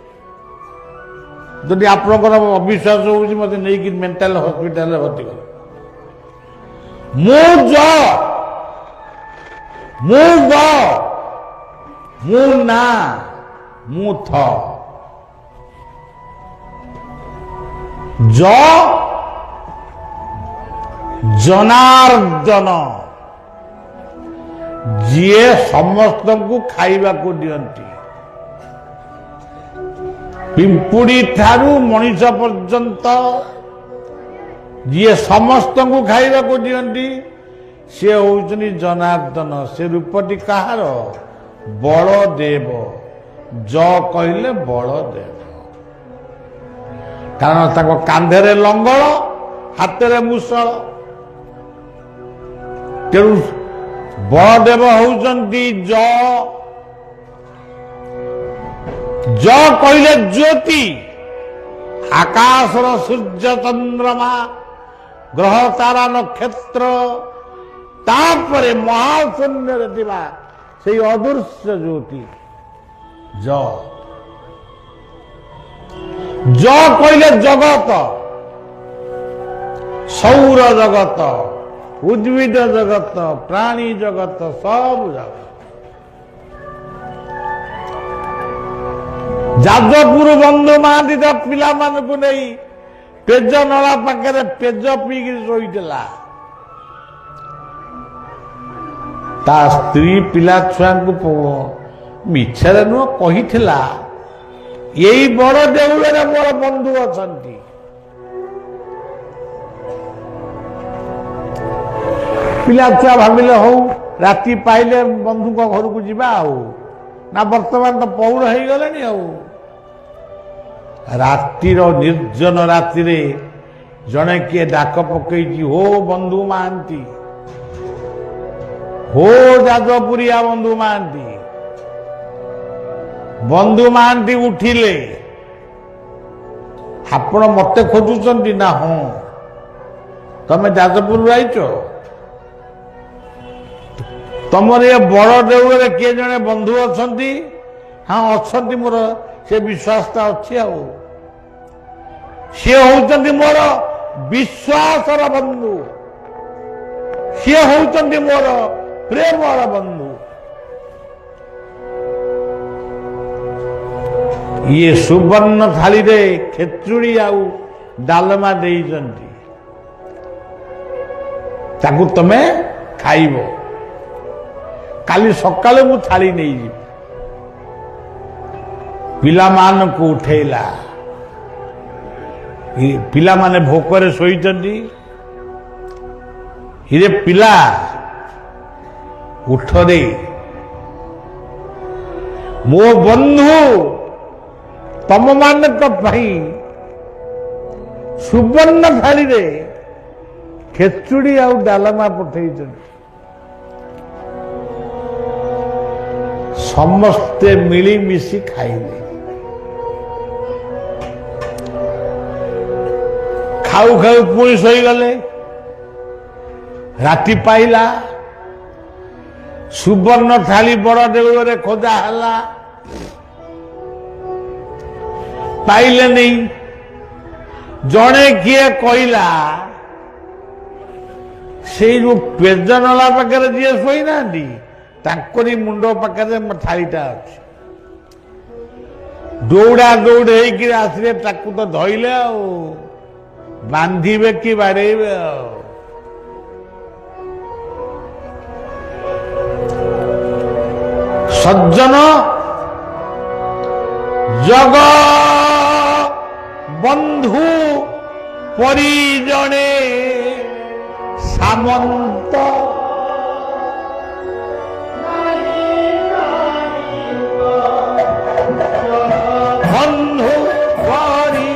जदि आपंकर अविश्वास हो मत नहीं मेंटल हॉस्पिटल भर्ती कर मु ना मु थ जनार्दन जीए समस्त को खाइबा को दियंती पिंपुड़ी ठारू मनीष पर्यंत जीए समस्त को खाइबा को दियंती से होउचनी जनार्दन से रूपटी कहार बलदेव ज कहले बलदेव कारण ताको कांधे लंगल हाथ मुसल तेणु बलदेव होउचंती ज कहले ज्योति आकाशर सूर्य चंद्रमा ग्रह तारा नक्षत्र तापरे महाशून्य दिवा से अदृश्य ज्योति ज कहले जगत सौर जगत उद्भिद जगत प्राणी जगत सब जगत जाजपुर बंधु महांती पिला मानकु नहीं पेज नला पाखे पेज पीक शोला ता स्त्री पिला छुआ को मिछरे नुह कही यही बड़ देउल मोर बंधु अच्छा पिला छुआ भाविले हो राति पाइले बंधु घर को जीवा ना वर्तमान तो पौर हो गले रातिर निर्जन राति जड़े किए डाक पकई हो बंधु महांती हो जाजपुरिया बंधु महांती उठिले आपण मत खोजुंट ना हाँ तमें जाजपुर आईच तुम ये बड़ देउल किए जड़े बंधु अच्छा हाँ अच्छा मोर से विश्वासता अच्छी सी होती मोर विश्वासर बंधु सी होती मोर प्रेमर बंधु ये सुवर्ण थाली रे खेचुड़ी आउ डालमा देइचंती ताकू तमे खाइबो काली सकाले मु थाली नहीं जी पिला मान को उठेला पिला माने भोकरे सोईचंती हिरे पिला उठ रे मो बंधु तम मान सुवर्ण थाली रे खेचुड़ी आउ डालमा पठे समस्ते मिलीमिशी खाइले खाऊ खाऊ पुणी शोगले राति पाइला सुवर्ण थाली बड़ देउଳରେ खोजा हला पाइले नहीं जड़े किए कहला से जो पेजनला पाखे जी शोई ना तांकरी मुंड पाखे थालीटा अच्छे दौड़ा दौड़ आसले ताकू तो धइले आ बांधिबे कि बाड़ेबे सज्जन जग बंधु परिजने सामंत बंधु परि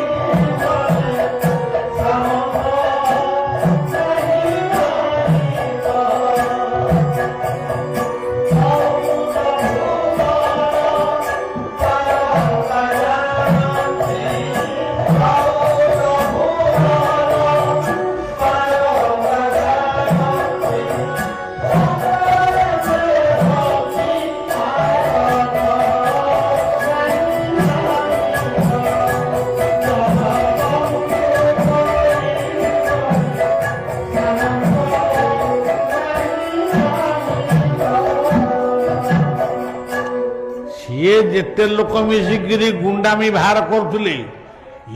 ये जेते लोक मिसिकी गुंडामी बाहर करुले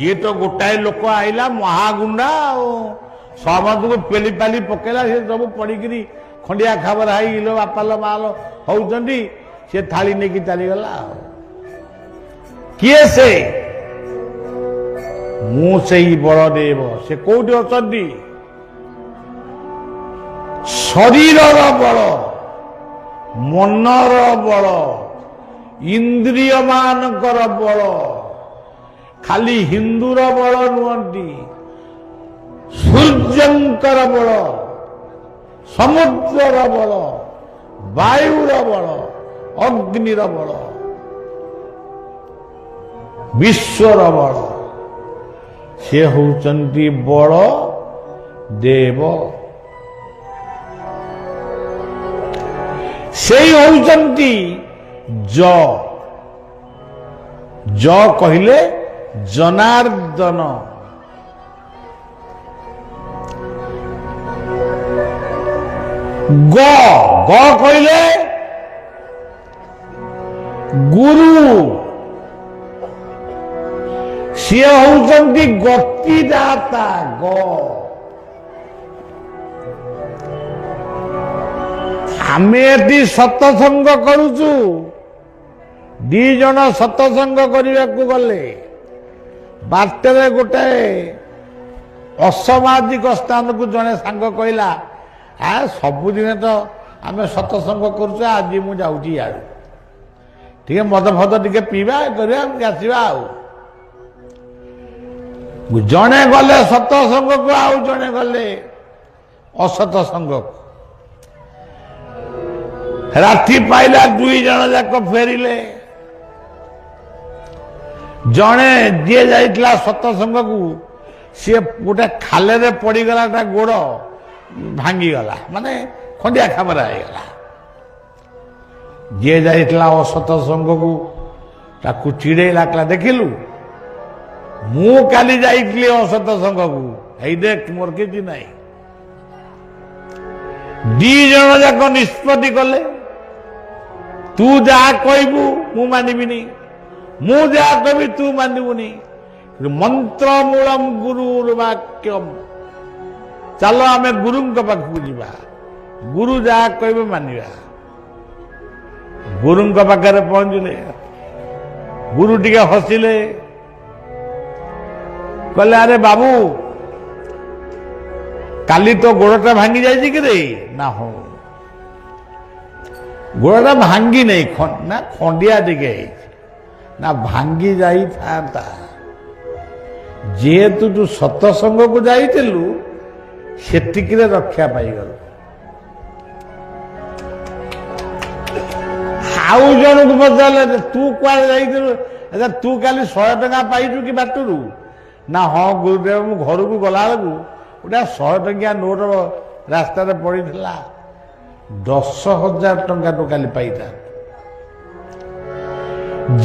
ये तो गोटाए लोक आईला महागुंडा समस्त को पेली पाली पकेला से सब पड़िकी खंडिया खबर हाई लो बापाल माल होती से थाली नहीं चलीगला किए से मु से बलदेव से कौटी अच्छी शरीर बल मनर बल इंद्रिय मानकर बल खाली हिंदूर बल नुहति सूर्यंकर बल समुद्रर बल वायुर बल अग्निर बल विश्वर बल से होचंती बल देव से होचंती ज कहले जनार्दन ग ग कहले गुरु सी होचंती गतिदाता ग आमे एटी सत्संग करुचु दी जन सत्संग करने को गले बाटे गोटे असामाजिक स्थान को जने सांग कहला आ सबुदिन तो आम सत्संग करुचे आज मु जाऊँगी यार ठीक मद फद टे पीवा आसवा जड़े गले सत्संग को आउ जड़े गले असत्संग को राति पाइला दुई जन जाक फेरिले जड़े जी जाइला सत्संग को सी गोटे खाले पड़गला गोड़ भांगीगला माने खंडिया खामरा होगला जी जाइला असत्संग को ताकू चिड़ेला कहला देखिलु मु काली जाइली असत्संग को हे देख मोर किछि नहीं दी जन जाक निष्पत्ति कले तू जहा कहबू मु मानिबिनी मु जहा कहबी तू मानबुनी मंत्र मूलम गुरुर्वाक्यम चलो आम गुरु पाखक जा गुरु जहा कहबे मानिबा गुरु पाखे पहुंचले गुरु टिके हसिले कहले अरे बाबू काली तो गोड़टा भांगी जाइए कि रे ना हो ଗୋଡ଼ଟା ଭାଙ୍ଗି ନେଇ ନା ଖଣ୍ଡିଆ ଟିକେ ହେଇଛି ନା ଭାଙ୍ଗି ଯାଇଥାନ୍ତା। ଯେହେତୁ ତୁ ସତସଙ୍ଗକୁ ଯାଇଥିଲୁ ସେତିକିରେ ରକ୍ଷା ପାଇଗଲୁ। ଆଉ ଜଣକୁ ପଚାରିଲେ ତୁ କୁଆଡେ ଯାଇଥିଲୁ, ଆଚ୍ଛା ତୁ କାଲି 100 ଟଙ୍କା ପାଇଛୁ କି ବାଟରୁ? ନା ହଁ ଗୁରୁଦେବ, ମୁଁ ଘରକୁ ଗଲାବେଳକୁ ଗୋଟେ 100 ଟଙ୍କିଆ ନୋଟ ରାସ୍ତାରେ ପଡ଼ିଥିଲା, 10,000 ଟଙ୍କା ତୁ କାଲି ପାଇଥାନ୍ତୁ।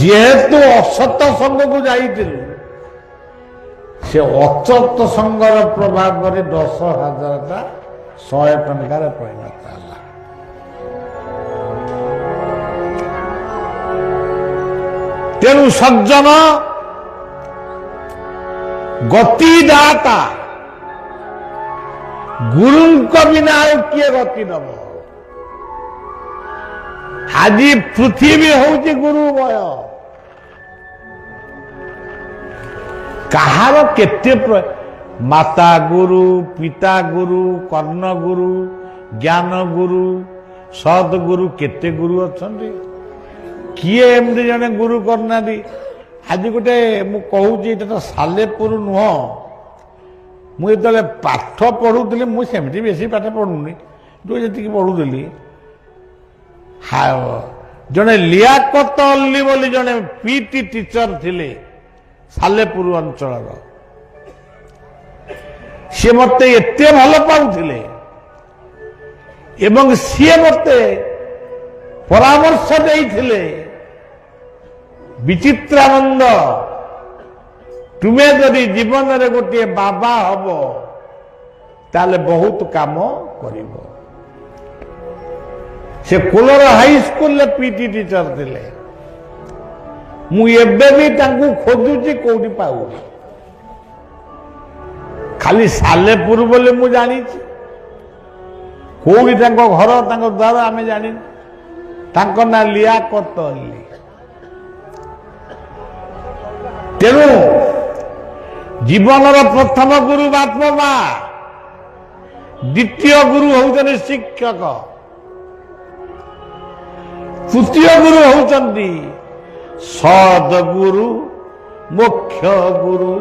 ଯେହେତୁ ଅସତ ସଙ୍ଗକୁ ଯାଇଥିଲୁ, ସେ ଅସତ ସଙ୍ଗର ପ୍ରଭାବରେ 10,000ଟା 100 ଟଙ୍କାରେ ପରିଣତ ହେଲା। ତେଣୁ ସଜ୍ଜନ ଗତିଦାତା, ଗୁରୁଙ୍କ ବିନା ଆଉ କିଏ ଗତି ଦବ? ଆଜି ପୃଥିବୀ ହଉଛି ଗୁରୁମୟ। କାହାର କେତେ ମାତା ଗୁରୁ, ପିତା ଗୁରୁ, କର୍ଣ୍ଣ ଗୁରୁ, ଜ୍ଞାନ ଗୁରୁ, ସଦଗୁରୁ, କେତେ ଗୁରୁ ଅଛନ୍ତି। କିଏ ଏମିତି ଜଣେ ଗୁରୁ କରୁନାହାନ୍ତି। ଆଜି ଗୋଟେ ମୁଁ କହୁଛି, ଏଇଟା ତ ସାଲେପୁର ନୁହଁ। ମୁଁ ଯେତେବେଳେ ପାଠ ପଢୁଥିଲି, ମୁଁ ସେମିତି ବେଶୀ ପାଠ ପଢୁନି, ଯୋଉ ଯେତିକି ପଢୁଥିଲି, ଜଣେ ଲିଆକତ ଅଲ୍ଲୀ ବୋଲି ଜଣେ ପିଟି ଟିଚର ଥିଲେ ସାଲେପୁର ଅଞ୍ଚଳର। ସିଏ ମତେ ଏତେ ଭଲ ପାଉଥିଲେ ଏବଂ ସିଏ ମତେ ପରାମର୍ଶ ଦେଇଥିଲେ, ବିଚିତ୍ରାନନ୍ଦ, ତୁମେ ଯଦି ଜୀବନରେ ଗୋଟିଏ ବାବା ହବ ତାହେଲେ ବହୁତ କାମ କରିବ। ସେ କୋଲର ହାଇସ୍କୁଲରେ ପିଟି ଟିଚର ଥିଲେ। ମୁଁ ଏବେ ବି ତାଙ୍କୁ ଖୋଜୁଛି, କୋଉଠି ପାଉନି। ଖାଲି ସାଲେପୁର ବୋଲି ମୁଁ ଜାଣିଛି, କୋଉଠି ତାଙ୍କ ଘର, ତାଙ୍କ ଦ୍ୱାର ଆମେ ଜାଣିନୁ। ତାଙ୍କ ନାଁ ଲିଆକତ ଅଲ୍ଲୀ। ତେଣୁ ଜୀବନର ପ୍ରଥମ ଗୁରୁ ବାପା ମା, ଦ୍ୱିତୀୟ ଗୁରୁ ହଉଛନ୍ତି ଶିକ୍ଷକ, ତୃତୀୟ ଗୁରୁ ହଉଛନ୍ତି ସଦଗୁରୁ, ମୁଖ୍ୟ ଗୁରୁ,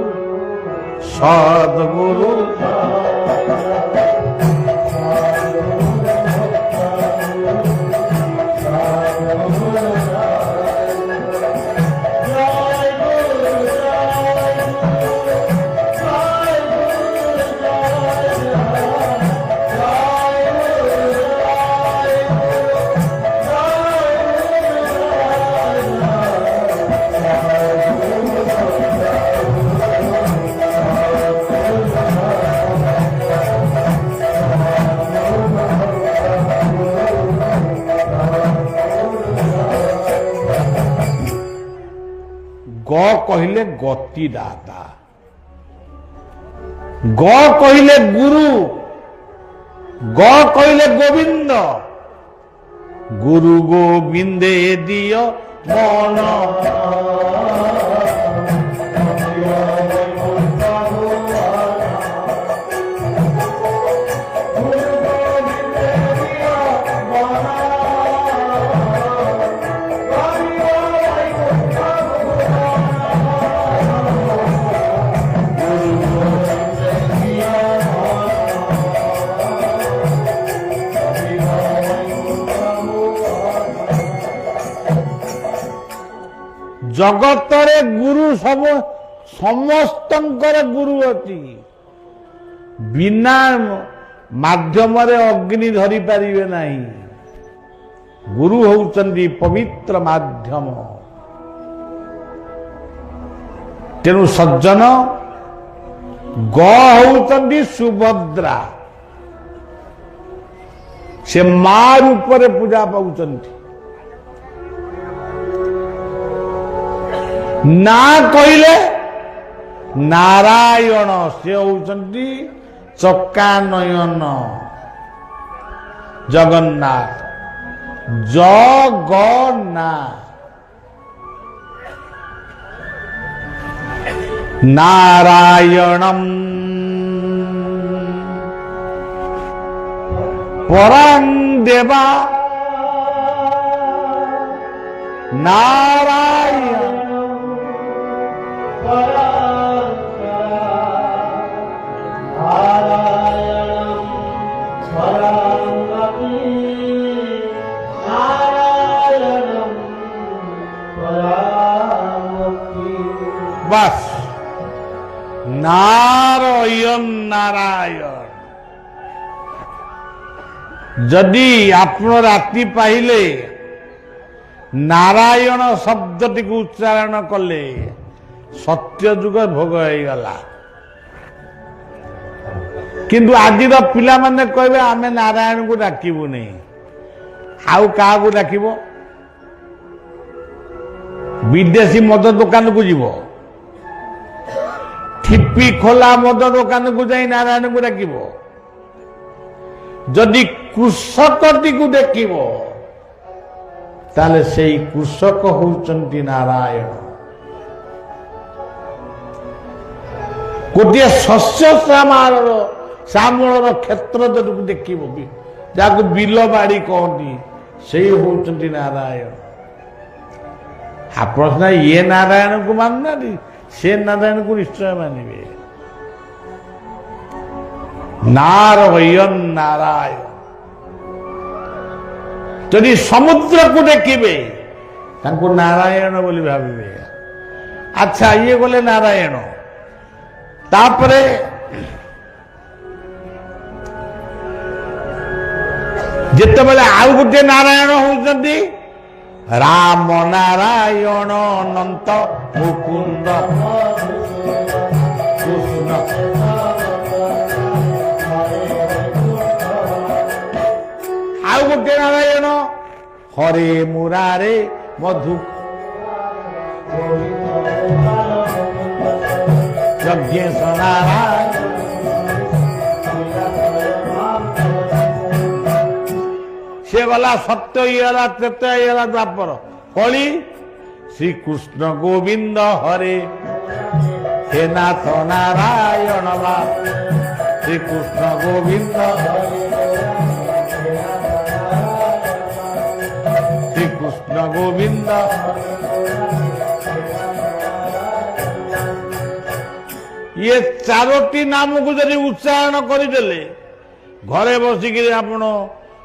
ସଦଗୁରୁ। ଗ କହିଲେ ଗତିଦାତା, ଗ କହିଲେ ଗୁରୁ, ଗ କହିଲେ ଗୋବିନ୍ଦ। ଗୁରୁ ଗୋବିନ୍ଦେ ଦିଅ ମନ, ଜଗତରେ ଗୁରୁ ସମସ୍ତଙ୍କର ଗୁରୁ ଅଛି। ବିନା ମାଧ୍ୟମରେ ଅଗ୍ନି ଧରି ପାରିବେ ନାହିଁ। ଗୁରୁ ହଉଛନ୍ତି ପବିତ୍ର ମାଧ୍ୟମ। ତେଣୁ ସଜ୍ଜନ, ଗ ହଉଛନ୍ତି ସୁଭଦ୍ରା, ସେ ମା ରୂପରେ ପୂଜା ପାଉଛନ୍ତି। ନା କହିଲେ ନାରାୟଣ, ସେ ହଉଛନ୍ତି ଚକାନୟନ ଜଗନ୍ନାଥ। ଜଗନ୍ନାଥ ନାରାୟଣମ୍ ପରଂ ଦେବା नारायण बस नारायण नारायण जदि आपण राति पाइले नारायण शब्दटी को उच्चारण कले सत्यजुग भोग हो गला किंतु आज पिला माने कहबे आमे नारायण को डाकिबु नहीं आउ का को डाकिबो विदेशी मद दुकान को जीवो ठिपी खोला मद दुकान को जाई नारायण को डाकिबो जदि कृषकटी को देखिबो ताले सेई कृषक होउचंती नारायण गोटे शस्य श्यामल क्षेत्र जदि देखिबो जाको बिल बाड़ी कहती से होउचंती नारायण आप ये नारायण को मानना से नारायण को निश्चय मानवे नारायण नारायण जदि समुद्र को देखिए तांको नारायण बोली भाविबे अच्छा ये बोले नारायण तापरे जिते बेले आउ गोटे नारायण होउचंती राम नारायण अनंत मुकुंद कृष्ण आउ गोटे नारायण हरे मुरारे मधु यज्ञेश नारायण से गला सत्य इला त्रेता इला द्वापर कली श्री कृष्ण गोविंद हरे हे नाथ नारायण बा श्री कृष्ण गोविंद श्री कृष्ण गोविंद ये चारोटी नाम को जब उच्चारण करदेले घरे बसिक आपण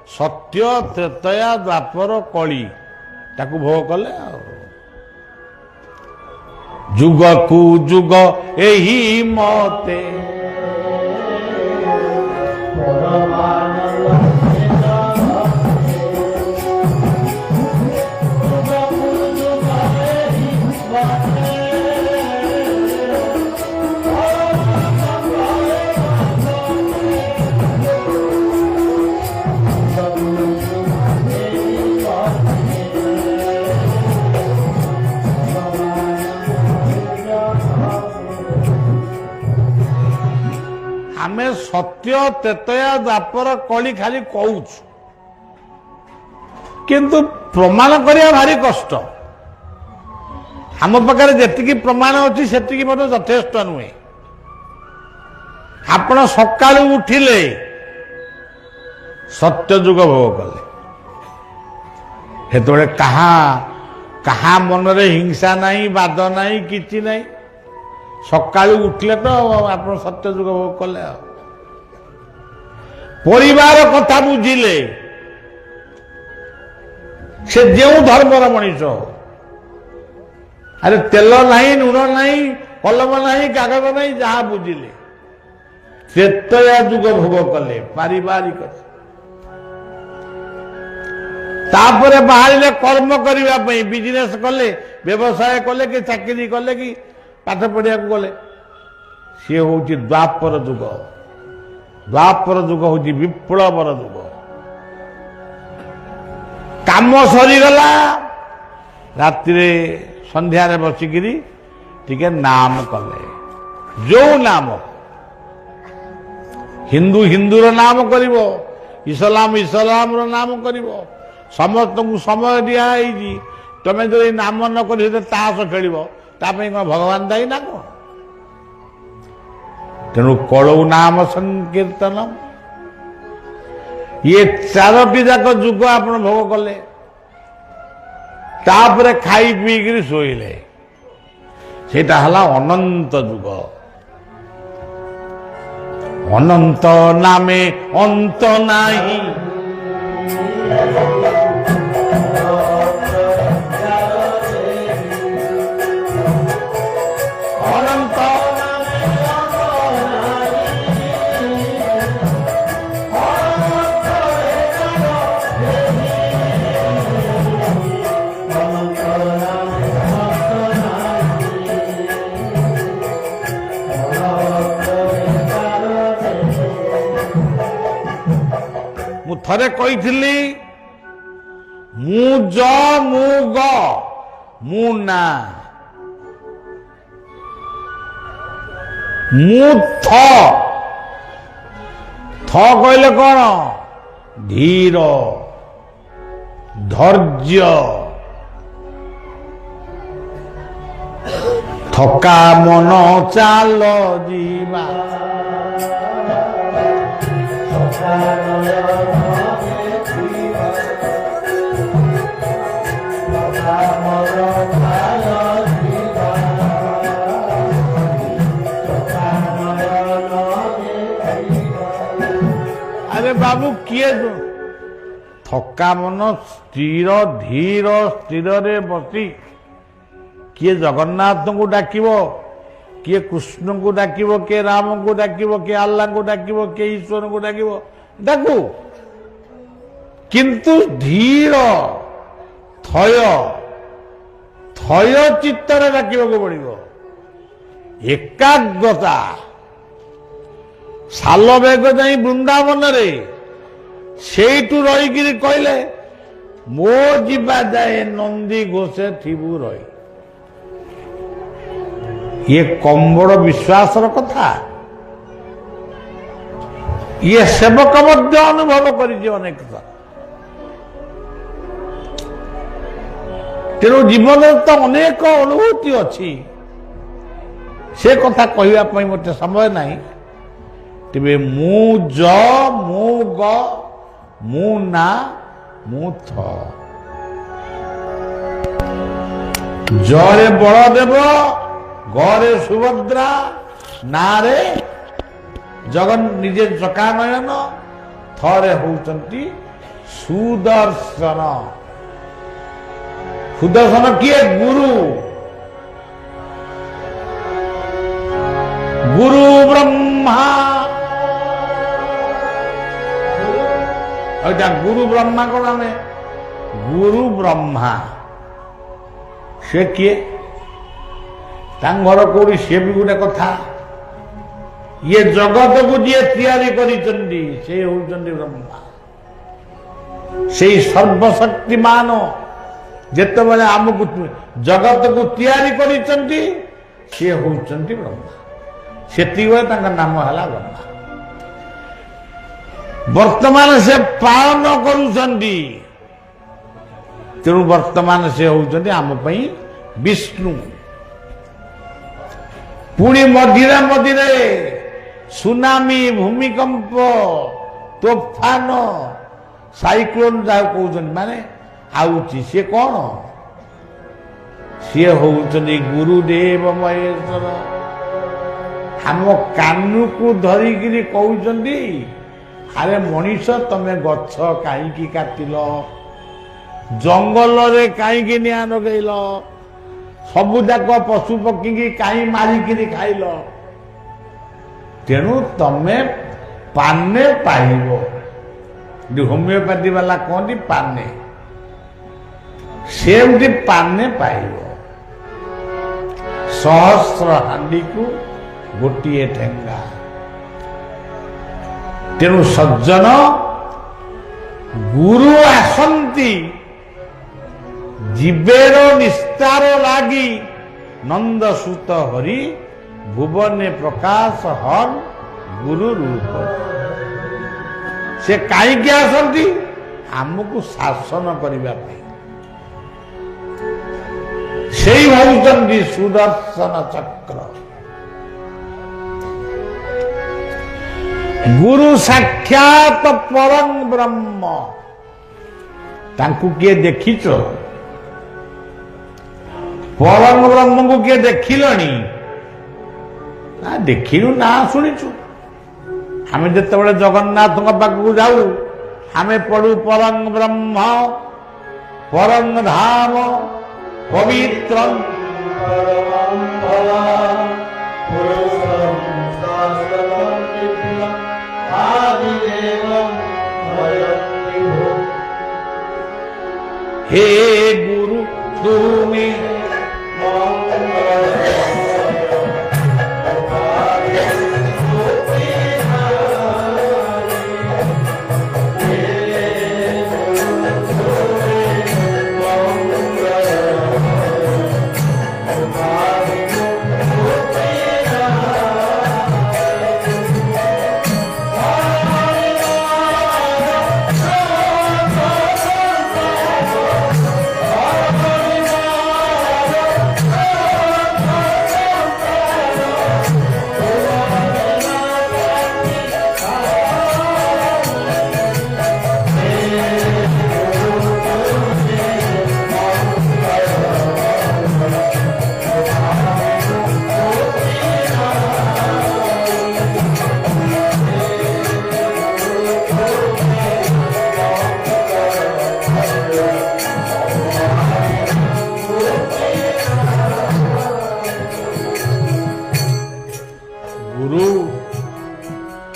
सत्य त्रेतया द्वापर कली ताकू भोग कले जुग कु जुग एही मते आमे सत्य तेतया द्वापर कली खाली कहूँ किंतु प्रमाण करिया भारी कष्ट आम पाखे जी प्रमाण अच्छी से यथेष्ट नुहे आपण सकाळू उठिले सत्य जुग भोग कले हेतु कहा मनरे हिंसा नहीं बाद नहीं किछि नहीं सकाळू उठले तो आप सत्य जुग भोग कले परिवार कथा बुझिले से जो धर्मर मनीष अरे तेल नहीं लुण नहीं कलम नहीं कागज नहीं जहाँ बुझिले त्रेतया जुग भोग कले पारिवारिक तापरे बाहर कर्म करने बिजनेस कले व्यवसाय कले कि चाकरी कले कि पाठ पढ़िया गले सी हूँ द्वापर जुग हूँ विप्लवर जुग काम सरीगला राति संध्यारे बसिकी टिके नाम कले जो नाम हिंदू हिंदूर नाम करिव इस्लाम इस्लाम नाम करिव समस्त को समय दिखाई तुम्हें जो नाम न कर ताश खेल भगवान दायी ना कौन तेणु कलौ नाम संकीर्तन ये चारोटी जाक जुग आप भोग कले ତାପରେ ଖାଇ ପିଇକିରି ଶୋଇଲେ। ସେଇଟା ହେଲା ଅନନ୍ତ ଯୁଗ। ଅନନ୍ତ ନାମେ ଅନ୍ତ ନାହିଁ। ଅନନ୍ତ ମୁଁ ଥରେ କହିଥିଲି, ମୁଁ ଜ ମୁଁ ଗ ମୁଁ ନା, ମୁଁ ଥ କହିଲେ କଣ? ଧୀର, ଧୈର୍ଯ୍ୟ, ଥକା ମନ ଚାଲ ଯିବା। ଆରେ ବାବୁ, କିଏ ଥକା ମନ ସ୍ଥିର ଧୀର ସ୍ଥିରରେ ବସି କିଏ ଜଗନ୍ନାଥଙ୍କୁ ଡାକିବ, କିଏ କୃଷ୍ଣଙ୍କୁ ଡାକିବ, କିଏ ରାମଙ୍କୁ ଡାକିବ, କିଏ ଆଲ୍ଲାହଙ୍କୁ ଡାକିବ, କିଏ ଈଶ୍ୱରଙ୍କୁ ଡାକିବ, ଡାକୁ। କିନ୍ତୁ ଧୀର ଥୟ ଚିତ୍ତରେ ଡାକିବାକୁ ପଡିବ। ଏକାଗ୍ରତା। ଶାଲବେଗ ଯାଇ ବୃନ୍ଦାବନରେ ସେଇଠୁ ରହିକିରି କହିଲେ, ମୋ ଯିବା ଯାଏ ନନ୍ଦୀ ଘୋଷେ ଥିବୁ ରହି। ଇଏ କମ୍ ବଡ଼ ବିଶ୍ୱାସର କଥା? ଇଏ ସେବକ ମଧ୍ୟ ଅନୁଭବ କରିଛି ଅନେକ ଥର। ତେଣୁ ଜୀବନରେ ତ ଅନେକ ଅନୁଭୂତି ଅଛି, ସେ କଥା କହିବା ପାଇଁ ମୋତେ ସମୟ ନାହିଁ। ତେବେ ମୁଁ ଜ ମୁଁ ଗ ମୁଁ ନା ମୁଁ ଥ। ଜରେ ବଳଦେବ, ଗରେ ସୁଭଦ୍ରା, ନାରେ ଜଗନ୍ ନିଜେ ଚକାନୟନ, ଥରେ ହଉଛନ୍ତି ସୁଦର୍ଶନ। ସୁଦର୍ଶନ କିଏ? ଗୁରୁ। ଗୁରୁ ବ୍ରହ୍ମା। ଏଇଟା ଗୁରୁ ବ୍ରହ୍ମା କଣ? ଆମେ ଗୁରୁ ବ୍ରହ୍ମା। ସେ କିଏ? ତାଙ୍କ ଘର କୋଉଠି ସିଏ ବି ଗୋଟେ କଥା। ଇଏ ଜଗତକୁ ଯିଏ ତିଆରି କରିଛନ୍ତି ସେ ହଉଛନ୍ତି ବ୍ରହ୍ମା। ସେଇ ସର୍ବଶକ୍ତିମାନ ଯେତେବେଳେ ଆମକୁ ଜଗତକୁ ତିଆରି କରିଛନ୍ତି ସିଏ ହଉଛନ୍ତି ବ୍ରହ୍ମା। ସେତିକିବେଳେ ତାଙ୍କ ନାମ ହେଲା ବ୍ରହ୍ମା। ବର୍ତ୍ତମାନ ସେ ପାଳନ କରୁଛନ୍ତି, ତେଣୁ ବର୍ତ୍ତମାନ ସେ ହଉଛନ୍ତି ଆମ ପାଇଁ ବିଷ୍ଣୁ। ପୁଣି ମଝିରେ ମଝିରେ ସୁନାମି, ଭୂମିକମ୍ପ, ତୋଫାନ, ସାଇକ୍ଲୋନ ଯାହା କହୁଛନ୍ତି, ମାନେ ଆଉଛି, ସିଏ କଣ? ସିଏ ହଉଛନ୍ତି ଗୁରୁଦେବ ମହେଶ୍ୱର। ଆମ କାନକୁ ଧରିକିରି କହୁଛନ୍ତି, ଆରେ ମଣିଷ, ତମେ ଗଛ କାହିଁକି କାଟିଲ? ଜଙ୍ଗଲରେ କାହିଁକି ନିଆଁ ଲଗେଇଲ? ସବୁଯାକ ପଶୁ ପକ୍ଷୀକି କାହିଁ ମାରିକିରି ଖାଇଲ? ତେଣୁ ତମେ ପାନେ ପାଇବ। ହୋମିଓପାଥି ବାଲା କହନ୍ତି ପାନେ, ସେମିତି ପାନେ ପାଇବ। ସହସ୍ର ହାଣ୍ଡିକୁ ଗୋଟିଏ ଠେଙ୍ଗା। ତେଣୁ ସଜ୍ଜନ, ଗୁରୁ ଆସନ୍ତି ଜୀବେର ନିସ୍ତାର ଲାଗି, ନନ୍ଦସୁତ ହରି ଭୁବନେ ପ୍ରକାଶ ହନ୍ ଗୁରୁ ରୂପ। ସେ କାହିଁକି ଆସନ୍ତି? ଆମକୁ ଶାସନ କରିବା ପାଇଁ। ସେଇ ହଉଛନ୍ତି ସୁଦର୍ଶନ ଚକ୍ର। ଗୁରୁ ସାକ୍ଷାତ ପରଂ ବ୍ରହ୍ମ। ତାଙ୍କୁ କିଏ ଦେଖିଛ? परम ब्रह्म को किए देखिलनी ना देखिलु ना शुणीचु आम जिते जगन्नाथ पाखक जाऊ आम पढ़ू परम ब्रह्म परम धाम पवित्र हे गुरु तुम्हें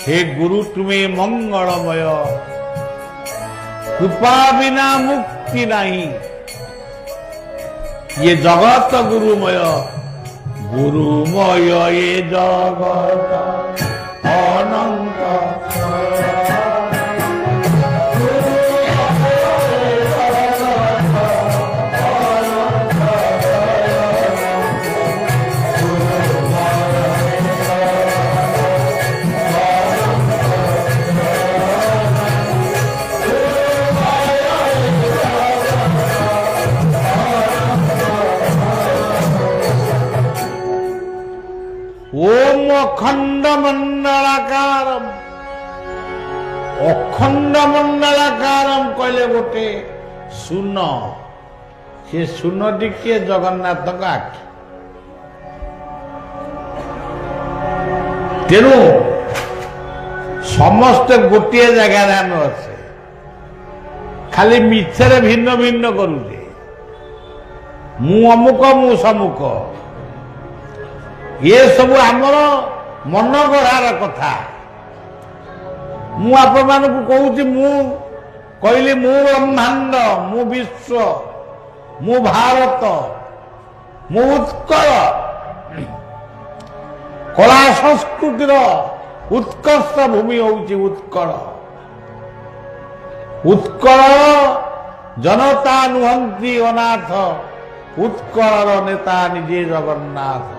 हे गुरु तुम्हें मंगलमय कृपा बिना मुक्ति नहीं ये जगत गुरुमय गुरुमय ये जगत अनंत ओम अखंड मंडलाकारम कहले गोटे सुन से सुन टिके जगन्नाथ आखि तेणु समस्त गोटे जगार आम अच्छे खाली मिछरे भिन्न भिन्न करुचे मु अमुक मु समुक ये सब आमर मन गढ़ार कथा मु आपण मानक कहूँ मु कहली मु ब्रह्मांड मु विश्व मु भारत मु उत्कल कला संस्कृतिर उत्कर्ष भूमि होउची उत्कल उत्कल जनता नुहंती अनाथ उत्कल नेता निजे जगन्नाथ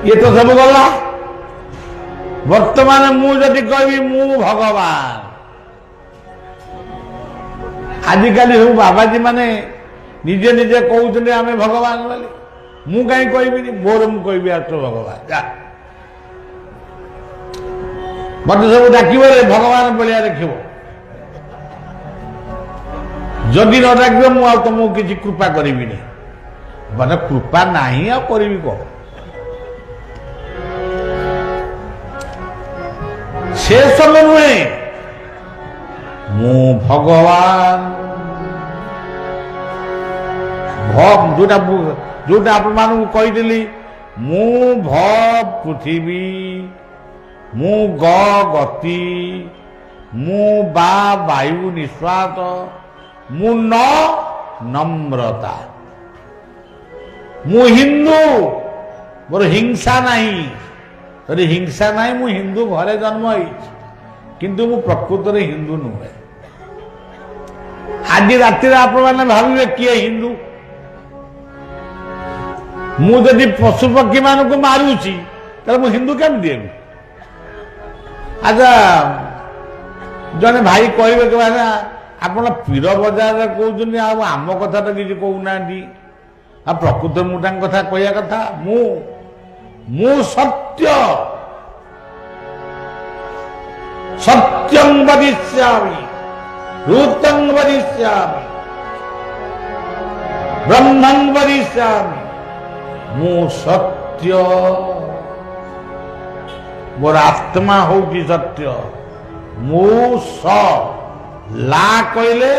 ये तो सब गला वर्तमान मुझे कहि मु भगवान आजिकल सब बाबाजी माने निजे निजे कहते आम भगवान बोली मु कहीं कहबी मोर मु कहबी आस भगवान जा मत सब डाक भगवान भाया देख जदि न डाक तुमको किसी कृपा करी मैंने कृपा नहीं आ करी कौन से समय नुहे मु भगवान जोटा जोटा आप कही मु भ पृथ्वी मु गति मु बा वायु निश्वास मु न नम्रता मु हिंदू मोर हिंसा नहीं तरी हिंसा नहीं मु हिंदू घरे जन्म किंतु मु प्रकृत हिंदू नुहे आज राति आप भावे किए हिंदू मुझे पशु पक्षी मान को मारुची मु हिंदू केमती अच्छा जने भाई कहे कि आप पीर बजार कहते आम कथा तो किसी कहूना प्रकृत मुझे कथा कहया कथा मु सत्य सत्यं वदिष्यामि ऋतं वदिष्यामि ବ୍ରହ୍ମଂ ବରିଷ୍ୟାମି, ମୁଁ ସତ୍ୟ, ମୋର ଆତ୍ମା ହଉଛି ସତ୍ୟ। ମୁଁ ସ ଲା କହିଲେ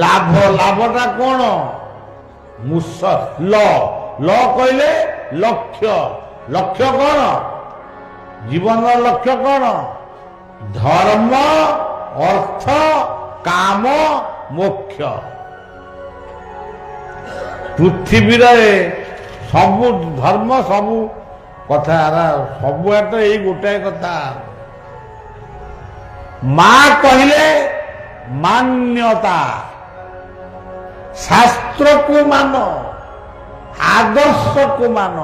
ଲାଭ, ଲାଭଟା କଣ? ମୁସ ଲ, ଲ କହିଲେ ଲକ୍ଷ୍ୟ, ଲକ୍ଷ୍ୟ କଣ? ଜୀବନର ଲକ୍ଷ୍ୟ କଣ? ଧର୍ମ, ଅର୍ଥ, କାମ, ମୋକ୍ଷ। ପୃଥିବୀରେ ସବୁ ଧର୍ମ, ସବୁ କଥା, ସବୁ ଏଇ ଗୋଟାଏ କଥା। ମା କହିଲେ ମାନ୍ୟତା, ଶାସ୍ତ୍ରକୁ ମାନ, ଆଦର୍ଶକୁ ମାନ,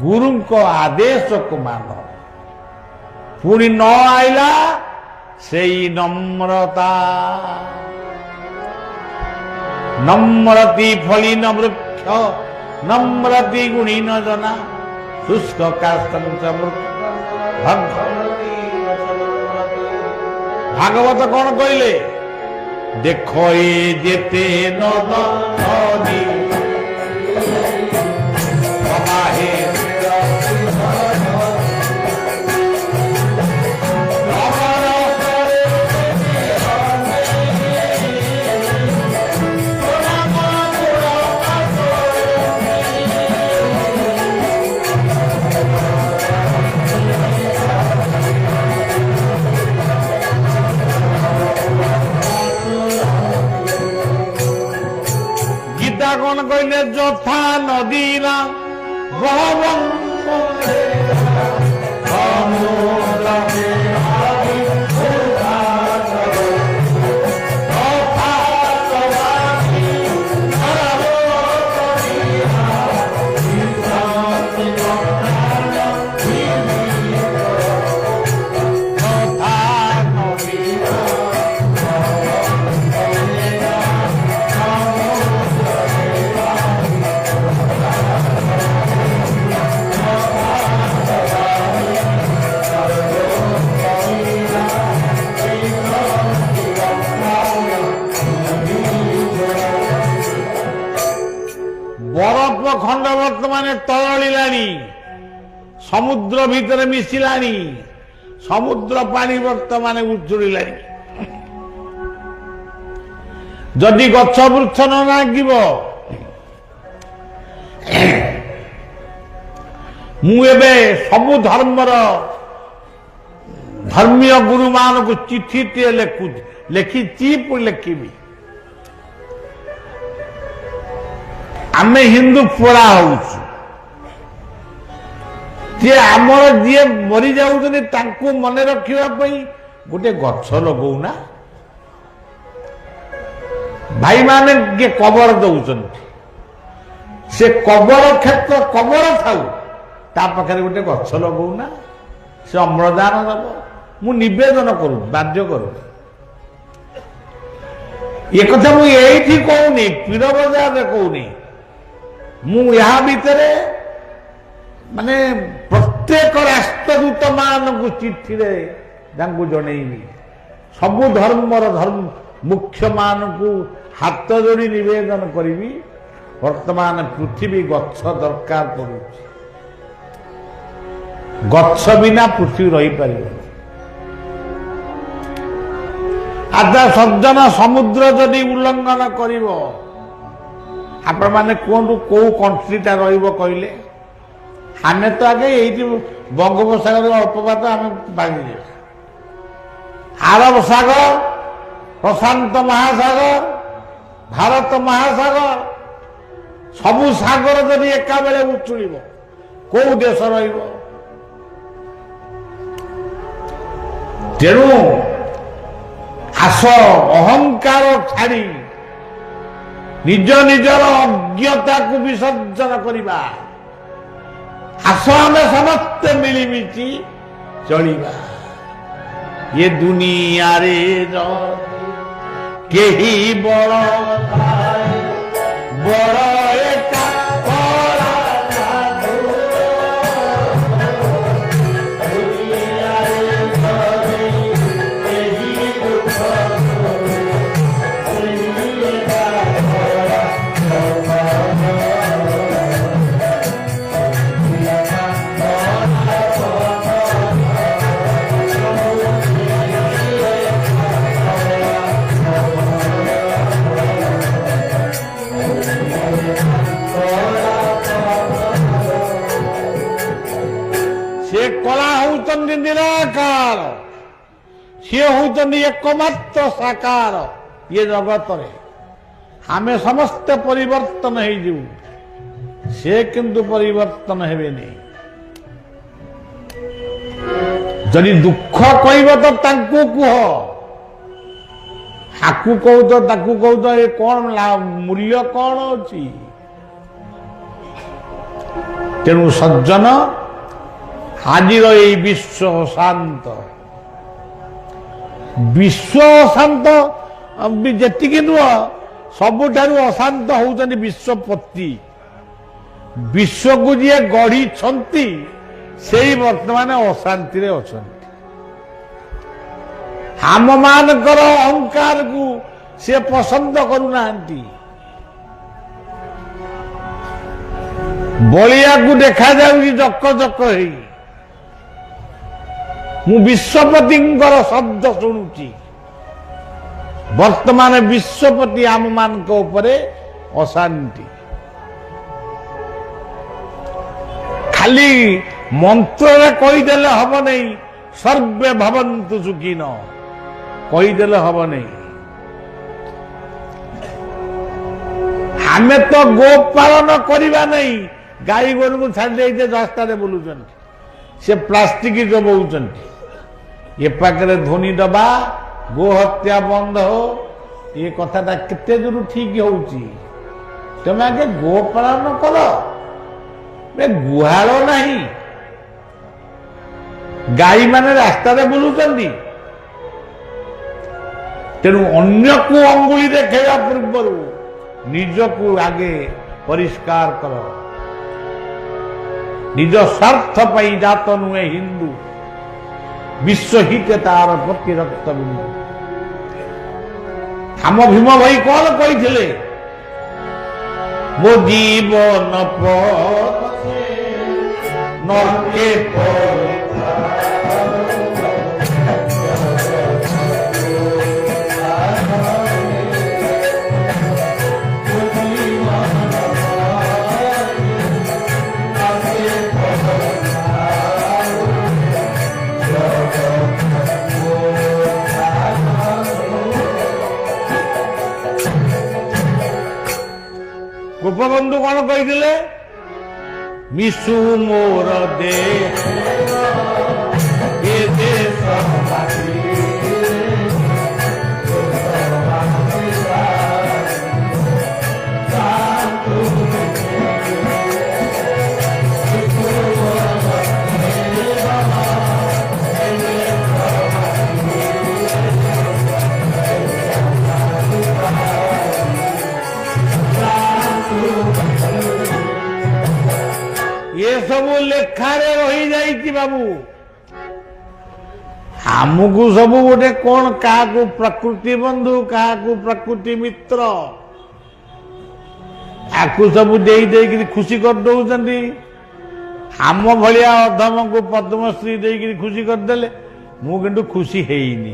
ଗୁରୁଙ୍କ ଆଦେଶକୁ ମାନ। ପୁଣି ନ ଆଇଲା ସେଇ ନମ୍ରତା। ନମ୍ରତି ଫଳିନ ବୃକ୍ଷ, ନମ୍ରତି ଗୁଣୀନ ଜନା, ଶୁଷ୍କ କାଷ୍ଠଞ୍ଚ ବୃକ୍ଷ। ଭାଗବତ କଣ କହିଲେ? ଦେଖ ଏ ଯେତେ ନଦ ନଦୀ କଣ କହିଲେ? ଯଥା ନଦୀରା ବରଫ ଖଣ୍ଡ ବର୍ତ୍ତମାନ ତରଳିଲାଣି, ସମୁଦ୍ର ଭିତରେ ମିଶିଲାଣି, ସମୁଦ୍ର ପାଣି ବର୍ତ୍ତମାନ ଉଛୁଳିଲାଣି। ଯଦି ଗଛ ବୃକ୍ଷ ନ ଲାଗିବ, ମୁଁ ଏବେ ସବୁ ଧର୍ମର ଧର୍ମୀୟ ଗୁରୁମାନଙ୍କୁ ଚିଠିଟିଏ ଲେଖିଛି, ଲେଖିବି। ଆମେ ହିନ୍ଦୁ ପୋଡ଼ା ହଉଛୁ, ଯିଏ ଆମର ଯିଏ ମରି ଯାଉଛନ୍ତି ତାଙ୍କୁ ମନେ ରଖିବା ପାଇଁ ଗୋଟେ ଗଛ ଲଗଉନା। ଭାଇମାନେ କିଏ କବର ଦଉଛନ୍ତି, ସେ କବର କ୍ଷେତ୍ର କବର ଥାଉ, ତା ପାଖରେ ଗୋଟେ ଗଛ ଲଗଉନା, ସେ ଅମ୍ଳଜାନ ଦବ। ମୁଁ ନିବେଦନ କରୁଛି, ବାଧ୍ୟ କରୁଛି। ଏ କଥା ମୁଁ ଏଇଠି କହୁନି, ପୀର ବଜାରରେ କହୁନି। ମୁଁ ଏହା ଭିତରେ ମାନେ ପ୍ରତ୍ୟେକ ରାଷ୍ଟ୍ରଦୂତ ମାନଙ୍କୁ ଚିଠିରେ ତାଙ୍କୁ ଜଣେଇବି। ସବୁ ଧର୍ମର ମୁଖ୍ୟ ମାନଙ୍କୁ ହାତ ଯୋଡ଼ି ନିବେଦନ କରିବି। ବର୍ତ୍ତମାନ ପୃଥିବୀ ଗଛ ଦରକାର ପଡୁଛି, ଗଛ ବିନା ପୃଥିବୀ ରହିପାରିବନି। ଆଦା ସଜ୍ଜନ ସମୁଦ୍ର ଯଦି ଉଲ୍ଲଂଘନ କରିବ, ଆପଣମାନେ କୁହନ୍ତୁ କୋଉ କଣ୍ଟ୍ରିଟା ରହିବ କହିଲେ? ଆମେ ତ ଆଗେ ଏଇଠି ବଙ୍ଗୋପସାଗର ଅଳ୍ପ ବାଟ ଆମେ ବାଗିଯିବା। ଆରବ ସାଗର, ପ୍ରଶାନ୍ତ ମହାସାଗର, ଭାରତ ମହାସାଗର, ସବୁ ସାଗର ଯଦି ଏକା ବେଳେ ଉଛୁଳିବ, କୋଉ ଦେଶ ରହିବ? ତେଣୁ ଆସ ଅହଙ୍କାର ଛାଡ଼ି ନିଜ ନିଜର ଅଜ୍ଞତାକୁ ବିସର୍ଜନ କରିବା। ଆସ ଆମେ ସମସ୍ତେ ମିଳିମିଶି ଚଳିବା। ଏ ଦୁନିଆରେ କେହି ବଡ଼ ବଡ଼ ଏକା ମଳା ହଉଛନ୍ତି ନିରାକାର, ସିଏ ହଉଛନ୍ତି ଏକମାତ୍ର ସାକାର। ଇଏ ଜଗତରେ ଆମେ ସମସ୍ତେ ପରିବର୍ତ୍ତନ ହେଇଯିବୁ, ସେ କିନ୍ତୁ ପରିବର୍ତ୍ତନ ହେବେନି। ଯଦି ଦୁଃଖ କହିବ ତ ତାଙ୍କୁ କୁହ, ଆକୁ କହୁଛ ତାକୁ କହୁଛ, ଏ କଣ ମୂଲ୍ୟ କଣ ଅଛି? ତେଣୁ ସଜ୍ଜନ, ଆଜିର ଏଇ ବିଶ୍ୱ ଅଶାନ୍ତ, ବିଶ୍ୱ ଅଶାନ୍ତ ଯେତିକି ନୁହଁ, ସବୁଠାରୁ ଅଶାନ୍ତ ହଉଛନ୍ତି ବିଶ୍ୱପତି। ବିଶ୍ୱକୁ ଯିଏ ଗଢିଛନ୍ତି ସେଇ ବର୍ତ୍ତମାନ ଅଶାନ୍ତିରେ ଅଛନ୍ତି। ଆମମାନଙ୍କର ଅହଙ୍କାରକୁ ସେ ପସନ୍ଦ କରୁନାହାନ୍ତି। ବଳିଆକୁ ଦେଖାଯାଉଛି ଚକ ଚକ ହେଇ। ମୁଁ ବିଶ୍ୱପତିଙ୍କର ଶବ୍ଦ ଶୁଣୁଛି। ବର୍ତ୍ତମାନ ବିଶ୍ୱପତି ଆମମାନଙ୍କ ଉପରେ ଅଶାନ୍ତି। ଖାଲି ମନ୍ତ୍ରରେ କହିଦେଲେ ହବ ନାହିଁ, ସର୍ବେ ଭବନ୍ତୁ ସୁଖୀନ କହିଦେଲେ ହବ ନାହିଁ। ଆମେ ତ ଗୋପାଳନ କରିବା ନାହିଁ, ଗାଈ ଗୋରୁଙ୍କୁ ଛାଡ଼ି ଦେଇଛେ ରାସ୍ତାରେ ବୁଲୁଛନ୍ତି, ସେ ପ୍ଲାଷ୍ଟିକ ଚୋବଉଛନ୍ତି। ଏ ପାଖରେ ଧ୍ୱନି ଦବା ଗୋ ହତ୍ୟା ବନ୍ଦ ହୋ, ଏ କଥାଟା କେତେ ଦୂର ଠିକ ହଉଛି? ତମେ ଆଗେ ଗୋପାଳନ କର। ଗୁହାଳ ନାହିଁ, ଗାଈ ମାନେ ରାସ୍ତାରେ ବୁଲୁଛନ୍ତି। ତେଣୁ ଅନ୍ୟକୁ ଅଙ୍ଗୁଳି ଦେଖାଇବା ପୂର୍ବରୁ ନିଜକୁ ଆଗେ ପରିଷ୍କାର କର। ନିଜ ସ୍ୱାର୍ଥ ପାଇଁ ଜାତ ନୁହେଁ ହିନ୍ଦୁ, ବିଶ୍ୱହିତେ ତାର ପ୍ରତି ରକ୍ତ ବିନ୍ଦୁ। ଆମ ଭୀମ ଭାଇ କଣ କହିଥିଲେ? ମୋ ଜୀବନ ପଥେ ନର୍କେ ଗୋପବନ୍ଧୁ କଣ କହିଥିଲେ? ମିଶୁ ମୋର ଦେଶ ଏ ଦେଶ ये सब लेखारे रही जाइए बाबू। आमको सब गोटे कौन क्या प्रकृति बंधु क्या प्रकृति मित्र आपको सब दे खुशी कर दौरान आम भाया अधम को पद्मश्री दे खुशी करदे मुझे खुशी हैनी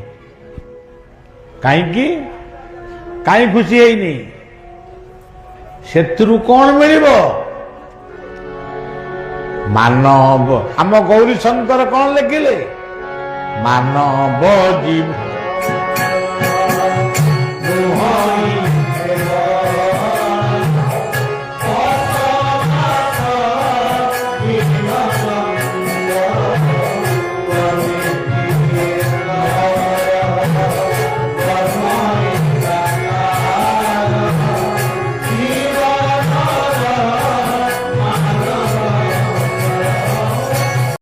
कहीं कहीं खुशी हैनी से कौन मिल मानव आम गौरी शंकर कौन लिखिले मानव जीव